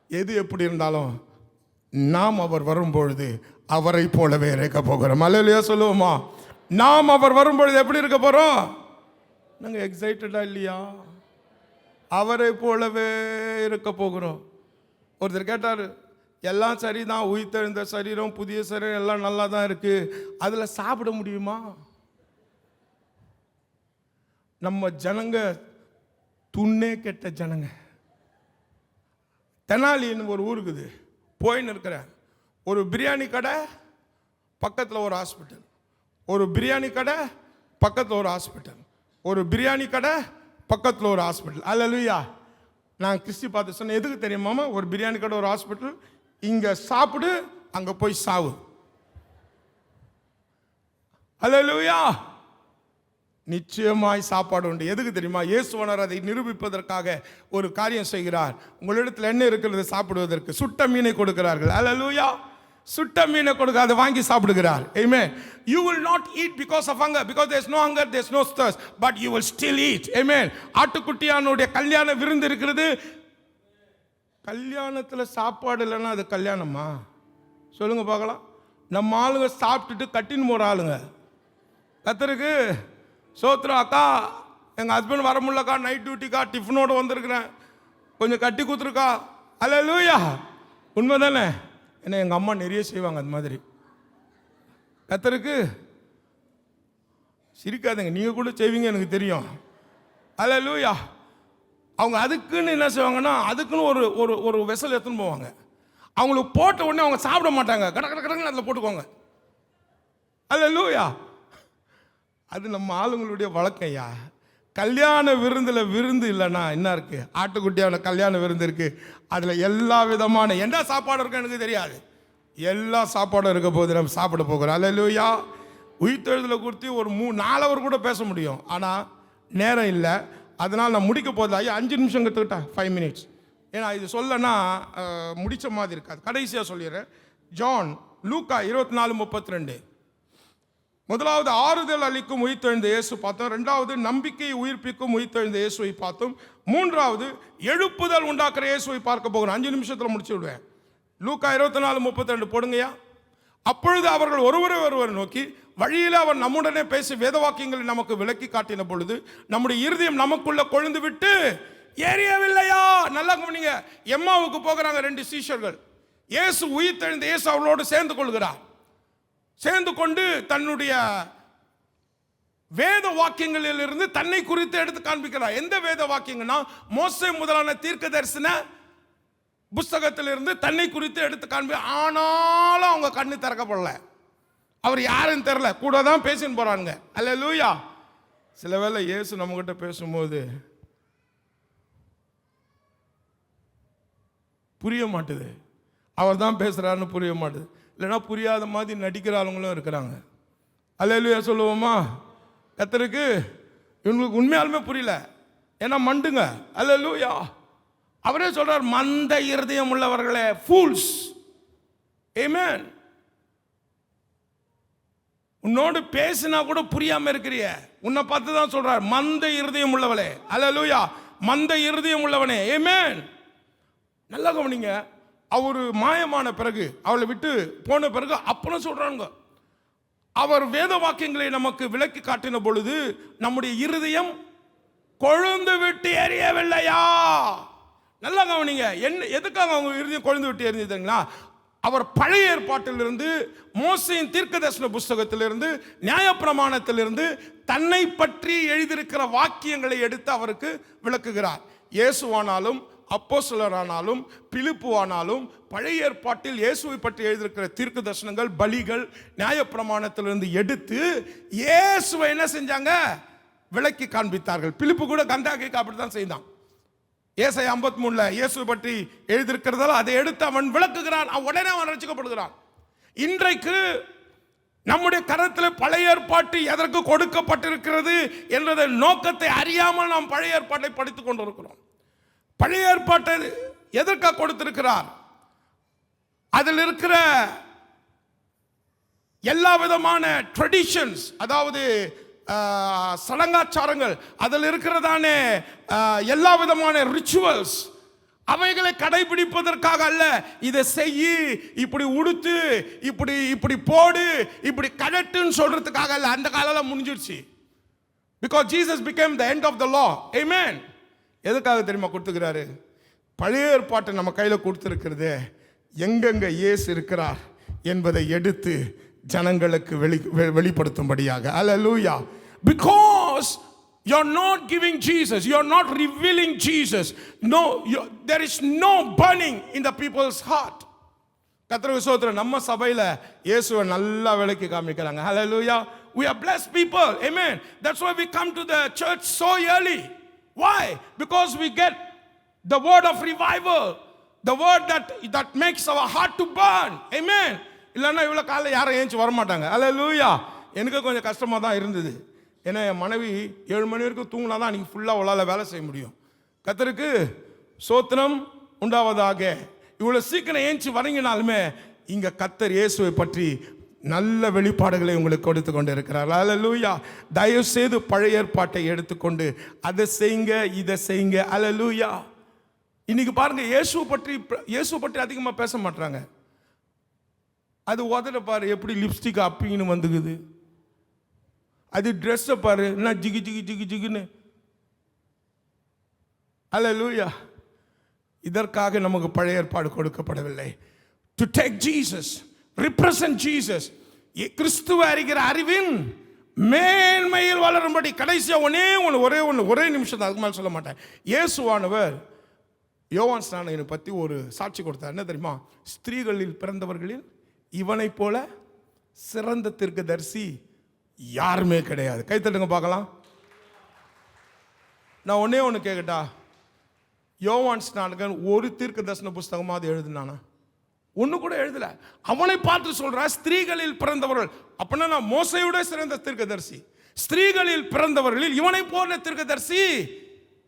எது எப்படி இருந்தாலும் நாம் அவர் வரும்பொழுது அவரை போலவே இருக்க போகிறோம். அல்லேலூயா சொல்லுவோமா? நாம் அவர் வரும்பொழுது எப்படி இருக்க போறோம்? நாங்க எக்ஸைட்டடா இல்லையா? அவரை போலவே இருக்க போகிறோம். ஒருத்தர் கேட்டார், எல்லாம் சரிதான், உயிர்த்தெழுந்த சரீரம், புதிய சரீரம் எல்லாம் நல்லா தான் இருக்கு, அதுல சாப்பிட முடியுமா? நம்ம ஜனங்க துண்ணே கெட்ட ஜனங்க. தெனாலின்னு ஒரு ஊருக்குது, போயின்னு இருக்கிறேன். ஒரு பிரியாணி கடை பக்கத்தில் ஒரு ஹாஸ்பிட்டல், ஒரு பிரியாணி கடை பக்கத்தில் ஒரு ஹாஸ்பிட்டல், ஒரு பிரியாணி கடை பக்கத்தில் ஒரு ஹாஸ்பிட்டல். அல்லேலூயா. நான் கிறிஸ்டி பார்த்து சொன்னேன், எதுக்கு தெரியுமாமா? ஒரு பிரியாணி கடை ஒரு ஹாஸ்பிட்டல், இங்கே சாப்பிடு அங்கே போய் சாவு. அல்லேலூயா. நிச்சயமாய் சாப்பாடு உண்டு. எதுக்கு தெரியுமா? இயேசுவானவர் அதை நிரூபிப்பதற்காக ஒரு காரியம் செய்கிறார். உங்களிடத்தில் என்ன இருக்கிறது சாப்பிடுவதற்கு? சுட்ட மீனை கொடுக்கிறார்கள். அல்லேலூயா. சுட்ட மீனை கொடுக்க, அதை வாங்கி சாப்பிடுகிறார். Amen. You will not eat because of hunger, because there is no hunger, there is no thirst, but you will still eat. Amen. ஆட்டுக்குட்டியானுடைய கல்யாண விருந்து இருக்கிறது. கல்யாணத்தில் சாப்பாடு இல்லைன்னா அது கல்யாணமா? சொல்லுங்க பார்க்கலாம். நம்ம ஆளுங்க சாப்பிட்டுட்டு கட்டின்னு போகிற ஆளுங்க. கத்தருக்கு சோத்ரா, அக்கா எங்கள் ஹஸ்பண்ட் வர முடியலக்கா, நைட் டியூட்டிக்கா, டிஃபனோடு வந்திருக்கிறேன், கொஞ்சம் கட்டி கொடுத்துருக்கா. அல்லேலூயா. உண்மை தானே? ஏன்னா எங்கள் அம்மா நிறைய செய்வாங்க அது மாதிரி. கத்தருக்கு சிரிக்காதுங்க, நீங்கள் கூட செய்வீங்க எனக்கு தெரியும். அல்லேலூயா. அவங்க அதுக்குன்னு என்ன செய்வாங்கன்னா, அதுக்குன்னு ஒரு ஒரு ஒரு வெசல் எடுத்துன்னு போவாங்க. அவங்களுக்கு போட்ட உடனே அவங்க சாப்பிட மாட்டாங்க, கட கட கடன்னு அதில் போட்டுக்கோங்க. அல்லேலூயா. அது நம்ம ஆளுங்களுடைய வழக்கையா. கல்யாண விருந்தில் விருந்து இல்லைன்னா என்ன இருக்கு? ஆட்டுக்குட்டியான கல்யாண விருந்து இருக்கு. அதில் எல்லா விதமான என்ன சாப்பாடு இருக்கும் எனக்கு தெரியாது, எல்லா சாப்பாடும் இருக்க போது நம்ம சாப்பிட போகிறோம். அல்லேலூயா. உயிர்த்தெழுதலை குறித்து ஒரு 4 ஹவர் கூட பேச முடியும், ஆனால் நேரம் இல்லை. அதனால் நான் முடிக்க போதில்லை. ஐயா 5 நிமிஷம் கற்றுக்கிட்டா 5 மினிட்ஸ். ஏன்னா இது சொல்லனா முடித்த மாதிரி இருக்காது. கடைசியாக சொல்லிடுறேன். ஜான் லூக்கா 24:32. முதலாவது ஆறுதல் அளிக்கும் உயிர்த்தெழுந்த இயேசு பார்த்தோம். 2வது நம்பிக்கையை உயிர்ப்பிக்கும் உயிர்த்தெழுந்த இயேசுவை பார்த்தோம். 3வது எழுப்புதல் உண்டாக்குற இயேசுவை பார்க்க போகிறோம். 5 நிமிஷத்தில் முடிச்சு விடுவேன். லூக்கா 24:32 போடுங்கய்யா. அப்பொழுது அவர்கள் ஒருவர் நோக்கி, வழியில் அவர் நம்முடனே பேசி வேத வாக்கியங்களை நமக்கு விளக்கி காட்டின பொழுது நம்முடைய இருதயம் நமக்குள்ள கொழுந்து விட்டு எரியவில்லையா? நல்லா கவனிங்க. எம்மாவுக்கு போகிறாங்க 2 சீஷர்கள். இயேசு உயிர்த்தெழுந்த இயேசு அவர்களோடு சேர்ந்து கொள்கிறார். சேர்ந்து கொண்டு தன்னுடைய வேத வாக்கியங்களிலிருந்து தன்னை குறித்து எடுத்து காண்பிக்கிறார். எந்த வேத வாக்கியங்கன்னா, மோசே முதலான தீர்க்க தரிசன புஸ்தகத்திலிருந்து தன்னை குறித்து எடுத்து காண்பி. ஆனாலும் அவங்க கண்ணு திறக்கப்படல. அவர் யாருன்னு தெரியல, கூட தான் பேசின்னு போறாங்க. அல்லேலூயா. சில வேளை இயேசு நம்ம கிட்ட பேசும்போது புரிய மாட்டுது, அவர் தான் பேசுறாருன்னு புரிய மாட்டுது. இல்லைன்னா புரியாத மாதிரி நடிக்கிற ஆளுங்களும் இருக்கிறாங்க. அல்லேலூயா சொல்லுவோமா? கர்த்தருக்கு இவங்களுக்கு உண்மையாலுமே புரியல, ஏன்னா மண்டுங்க. அல்லேலூயா. அவரே சொல்றார், மந்த இருதயம் உள்ளவர்களே, ஃபூல்ஸ். ஆமென். உன்னோடு பேசினா கூட புரியாம இருக்கிறிய, உன்னை பார்த்து தான் சொல்றார், மந்த இருதயம் உள்ளவளே. அல்லேலூயா. மந்த இருதயம் உள்ளவனே. ஆமென். நல்லா கவனிங்க. அவர் மாயமான பிறகு, அவளை விட்டு போன பிறகு அப்புறம் சொல்றாங்க, அவர் வேத வாக்கியங்களை நமக்கு விளக்கி காட்டின பொழுது நம்முடைய இருதயம் கொழுந்து விட்டு எரியவில்லையா? நல்லா கவனிங்க. என்ன எதுக்காக அவங்க இருதயம் கொழுந்து விட்டு எரிஞ்சதுங்களா? அவர் பழைய ஏற்பாட்டிலிருந்து, மோசேயின் தீர்க்கதரிசன புஸ்தகத்திலிருந்து, நியாயப்பிரமாணத்திலிருந்து தன்னை பற்றி எழுதியிருக்கிற வாக்கியங்களை எடுத்து அவருக்கு விளக்குகிறார். இயேசுவானாலும் அப்போஸ்தலரானாலும் பிலிப்புவானாலும் பழைய ஏற்பாட்டில் இயேசுவை பற்றி எழுதியிருக்கிற தீர்க்க தரிசனங்கள், பலிகள், நியாயப்பிரமாணத்திலிருந்து எடுத்து இயேசுவை என்ன செஞ்சாங்க? விளக்கி காண்பித்தார்கள். பிலிப்பு கூட கந்தாகைக்கு அப்படித்தான் செய்தான். ஏசாயா 53 இயேசுவை பற்றி எழுதியிருக்கிறதால அதை எடுத்து அவன் விளக்குகிறான். உடனே அவன் ரட்சிக்கப்படுகிறான். இன்றைக்கு நம்முடைய கரத்தில் பழைய ஏற்பாட்டு எதற்கு கொடுக்கப்பட்டிருக்கிறது என்ற நோக்கத்தை அறியாமல் நாம் பழைய ஏற்பாட்டை படித்துக் கொண்டிருக்கிறோம். பழைய ஏற்பாட்டை எதற்காக கொடுத்திருக்கிறார்? அதில் இருக்கிற எல்லா விதமான ட்ரெடிஷன்ஸ், அதாவது சடங்காச்சாரங்கள், அதில் இருக்கிறதானே எல்லா விதமான ரிச்சுவல்ஸ், அவைகளை கடைபிடிப்பதற்காக அல்ல. இதை செய்யி, இப்படி உடுத்து, இப்படி இப்படி போடு, இப்படி கழட்டுன்னு சொல்றதுக்காக அல்ல. அந்த காலம் முடிஞ்சிடுச்சு. Because Jesus became the end of the law. Amen. எதுக்காக தெரியுமா கொடுத்துக்கிறாரு? பழைய ஏற்பாட்டை நம்ம கையில் கொடுத்துருக்கிறது எங்கெங்க இயேசு இருக்கிறார் என்பதை எடுத்து ஜனங்களுக்கு வெளிப்படுத்தும்படியாக. அல்லேலூயா. Because you're not giving Jesus, you're not revealing Jesus. No, there is no burning in the people's heart. கர்த்தருக்கு ஸ்தோத்திரம். நம்ம சபையில் இயேசுவை நல்லா விளக்கி காமிக்கிறாங்க. Hallelujah. We are blessed people. Amen. That's why we come to the church so early. Why? Because we get the word of revival, the word that makes our heart to burn. Amen. இல்லைன்னா இவ்வளோ காலையில் யாரும் ஏஞ்சி வரமாட்டாங்க. அல்லேலூயா. எனக்கு கொஞ்சம் கஷ்டமாக தான் இருந்தது. ஏன்னா என் மனைவி 7 மணி வரைக்கும் தூங்கினா தான் அன்றைக்கி ஃபுல்லாக அவளால் வேலை செய்ய முடியும். கர்த்தருக்கு ஸ்தோத்திரம் உண்டாவதாக. இவ்வளோ சீக்கிரம் ஏஞ்சி வரீங்கனாலுமே இங்கே கர்த்தர் இயேசுவை பற்றி நல்ல வெளிப்பாடுகளை உங்களுக்கு கொடுத்து கொண்டு இருக்கிறார். அல்லேலூயா. தயவு செய்து பழைய ஏற்பாட்டை எடுத்துக்கொண்டு அதை செய்யுங்க, இதை செய்யுங்க. அல்லேலூயா. இன்னைக்கு பாருங்க, இயேசுவை பற்றி அதிகமாக பேச மாட்டாங்க. அது உதட பாரு எப்படி லிப்ஸ்டிக் அப்பிங்கன்னு வந்துக்குது. அது ட்ரெஸ்ஸை பாரு என்ன ஜிகி ஜிகி ஜிகி ஜிகுன்னு. அல்லேலூயா. இதற்காக நமக்கு பழைய ஏற்பாடு கொடுக்கப்படவில்லை. To take Jesus, represent Jesus. கிறிஸ்துவை அறிகிற அறிவின் மேன்மையில் வளரும்படி. கடைசியாக ஒரே நிமிஷம் தான், அதுக்கு மேலே சொல்ல மாட்டேன். இயேசுவானவர் யோவான் ஸ்நானகனை பற்றி ஒரு சாட்சி கொடுத்தார். என்ன தெரியுமா? ஸ்திரீகளில் பிறந்தவர்களில் இவனை போல சிறந்த தீர்க்கதரிசி யாருமே கிடையாது. கைத்தட்டுங்க பார்க்கலாம். நான் ஒன்றே ஒன்று கேட்கட்டா, யோவான் ஸ்நானகன் ஒரு தீர்க்க தரிசன புஸ்தகமாவது எழுதுனானா? ஒன்று கூட எழுதல. அவனை பார்த்து சொல்றா, ஸ்திரீகளில் பிறந்தவர்கள். அப்படின்னா நான் மோசையோட சிறந்த தீர்க்கதரிசி. ஸ்திரீகளில் பிறந்தவர்களில் இவனை போன்ற தீர்க்கதரிசி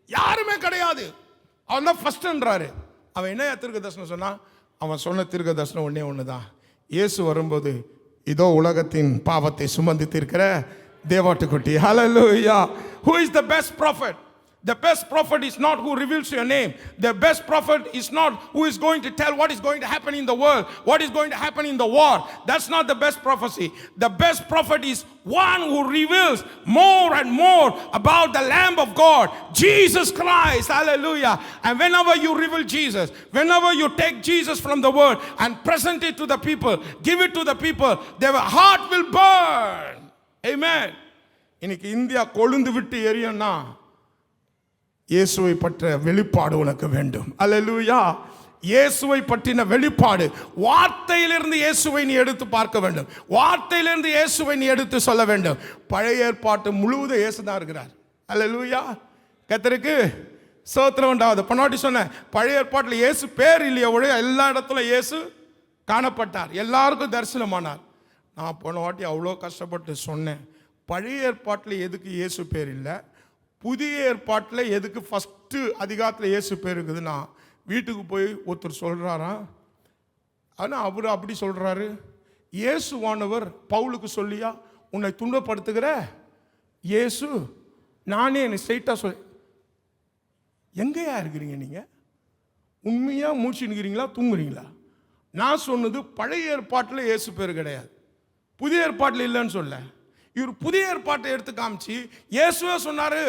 யாருமே கிடையாது. அவன் தான் ஃபர்ஸ்ட்ன்றாரு. அவன் என்ன தீர்க்க தரிசனம் சொன்னா? அவன் சொன்ன தீர்க்க தரிசனம் ஒன்னே ஒன்று தான். இயேசு வரும்போது இதோ உலகத்தின் பாவத்தை சுமந்து தீர்க்கிற தேவாட்டுக்குட்டி. ஹல்லேலூயா. Who is the best prophet? The best prophet is not who reveals your name. The best prophet is not who is going to tell what is going to happen in the world, what is going to happen in the war. That's not the best prophecy. The best prophet is one who reveals more and more about the Lamb of God, Jesus Christ. Hallelujah. And whenever you reveal Jesus, whenever you take Jesus from the world and present it to the people, give it to the people, their heart will burn. Amen. இன்னைக்கு India கொழுந்து விட்டு எரியும்னா இயேசுவை பற்றிய வெளிப்பாடு உனக்கு வேண்டும். அல்லேலூயா. இயேசுவை பற்றின வெளிப்பாடு, வார்த்தையிலிருந்து இயேசுவை நீ எடுத்து பார்க்க வேண்டும். வார்த்தையிலிருந்து இயேசுவை நீ எடுத்து சொல்ல வேண்டும். பழைய ஏற்பாட்டு முழுவதும் இயேசு தான் இருக்கிறார். அல்லேலூயா. கர்த்தருக்கு ஸ்தோத்திரம் உண்டாவது. பன்னாட்டி சொன்னேன், பழைய ஏற்பாட்டில் இயேசு பேர் இல்லையா ஒழிய எல்லா இடத்துல இயேசு காணப்பட்டார், எல்லாருக்கும் தரிசனமானார். நான் போன வாட்டி அவ்வளோ கஷ்டப்பட்டு சொன்னேன், பழைய ஏற்பாட்டில் எதுக்கு இயேசு பேர் இல்லை, புதிய ஏற்பாட்டில் எதுக்கு ஃபஸ்ட்டு அதிகாரத்தில் இயேசு பேர் இருக்குதுன்னா, வீட்டுக்கு போய் ஒருத்தர் சொல்கிறாராம். ஆனால் அவர் அப்படி சொல்கிறாரு, இயேசுவானவர் பவுலுக்கு சொல்லியா உன்னை துன்பப்படுத்துகிற இயேசு நானே என்னை ஸ்ட்ரைட்டாக சொல். எங்கேயா இருக்கிறீங்க நீங்கள்? உண்மையாக மூச்சுன்னுக்கிறீங்களா தூங்குறீங்களா? நான் சொன்னது பழைய ஏற்பாட்டில் இயேசு பேர் கிடையாது, புதிய ஏற்பாட்டில் இல்லைன்னு சொல்ல. இவர் புதிய ஏற்பாட்டை எடுத்து காமிச்சு இயேசுவே சொன்னாரு,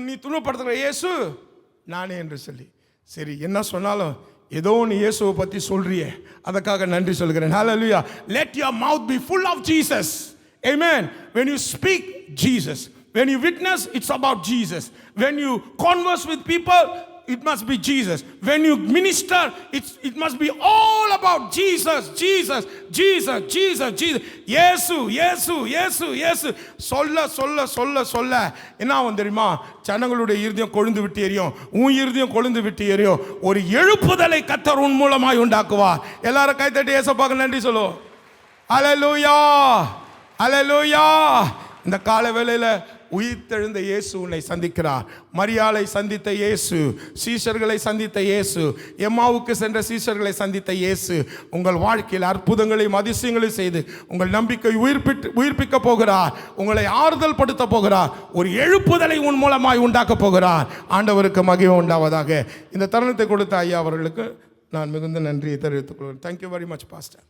நீ துன்பப்படுத்துகிற இயேசு நானே என்று சொல்லி. சரி, என்ன சொன்னாலும் ஏதோ நீ இயேசுவை பற்றி சொல்றியே, அதற்காக நன்றி சொல்கிறேன். ஹல்லேலூயா. Let your mouth be full of Jesus. Amen. When you speak, Jesus. When you witness, it's about Jesus. When you converse with people, it must be Jesus. When you minister, it must be all about Jesus, Jesus, Jesus, Jesus, Jesus. இயேசு இயேசு இயேசு இயேசு சொல்ல சொல்ல சொல்ல சொல்ல என்ன ஆகும் தெரியுமா? ஜனங்களுடைய இருதயம் கொழுந்து விட்டு எரியும், உன் இருதயம் கொழுந்து விட்டு எரியும். ஒரு எழுப்புதலை கர்த்தர் உன் மூலமாய் உண்டாக்குவார். எல்லாரும் கைத்தட்டி இயேசுவுக்கு நன்றி சொல்லுவோம். அல்லேலூயா, அல்லேலூயா. இந்த கால வேளையில் உயிர்த்தெழுந்த இயேசு உன்னை சந்திக்கிறார். மரியாளை சந்தித்த இயேசு, சீஷர்களை சந்தித்த இயேசு, எம்மாவுக்கு சென்ற சீஷர்களை சந்தித்த இயேசு உங்கள் வாழ்க்கையில் அற்புதங்களையும் அதிசயங்களையும் செய்து உங்கள் நம்பிக்கை உயிர்ப்பிக்க போகிறார். உங்களை ஆறுதல் படுத்த போகிறார். ஒரு எழுப்புதலை உன் மூலமாய் உண்டாக்க போகிறார். ஆண்டவருக்கு மகிமை உண்டாவதாக. இந்த தருணத்தை கொடுத்த ஐயா அவர்களுக்கு நான் மிகுந்த நன்றியை தெரிவித்துக் கொள்கிறேன். Thank you very much pastor.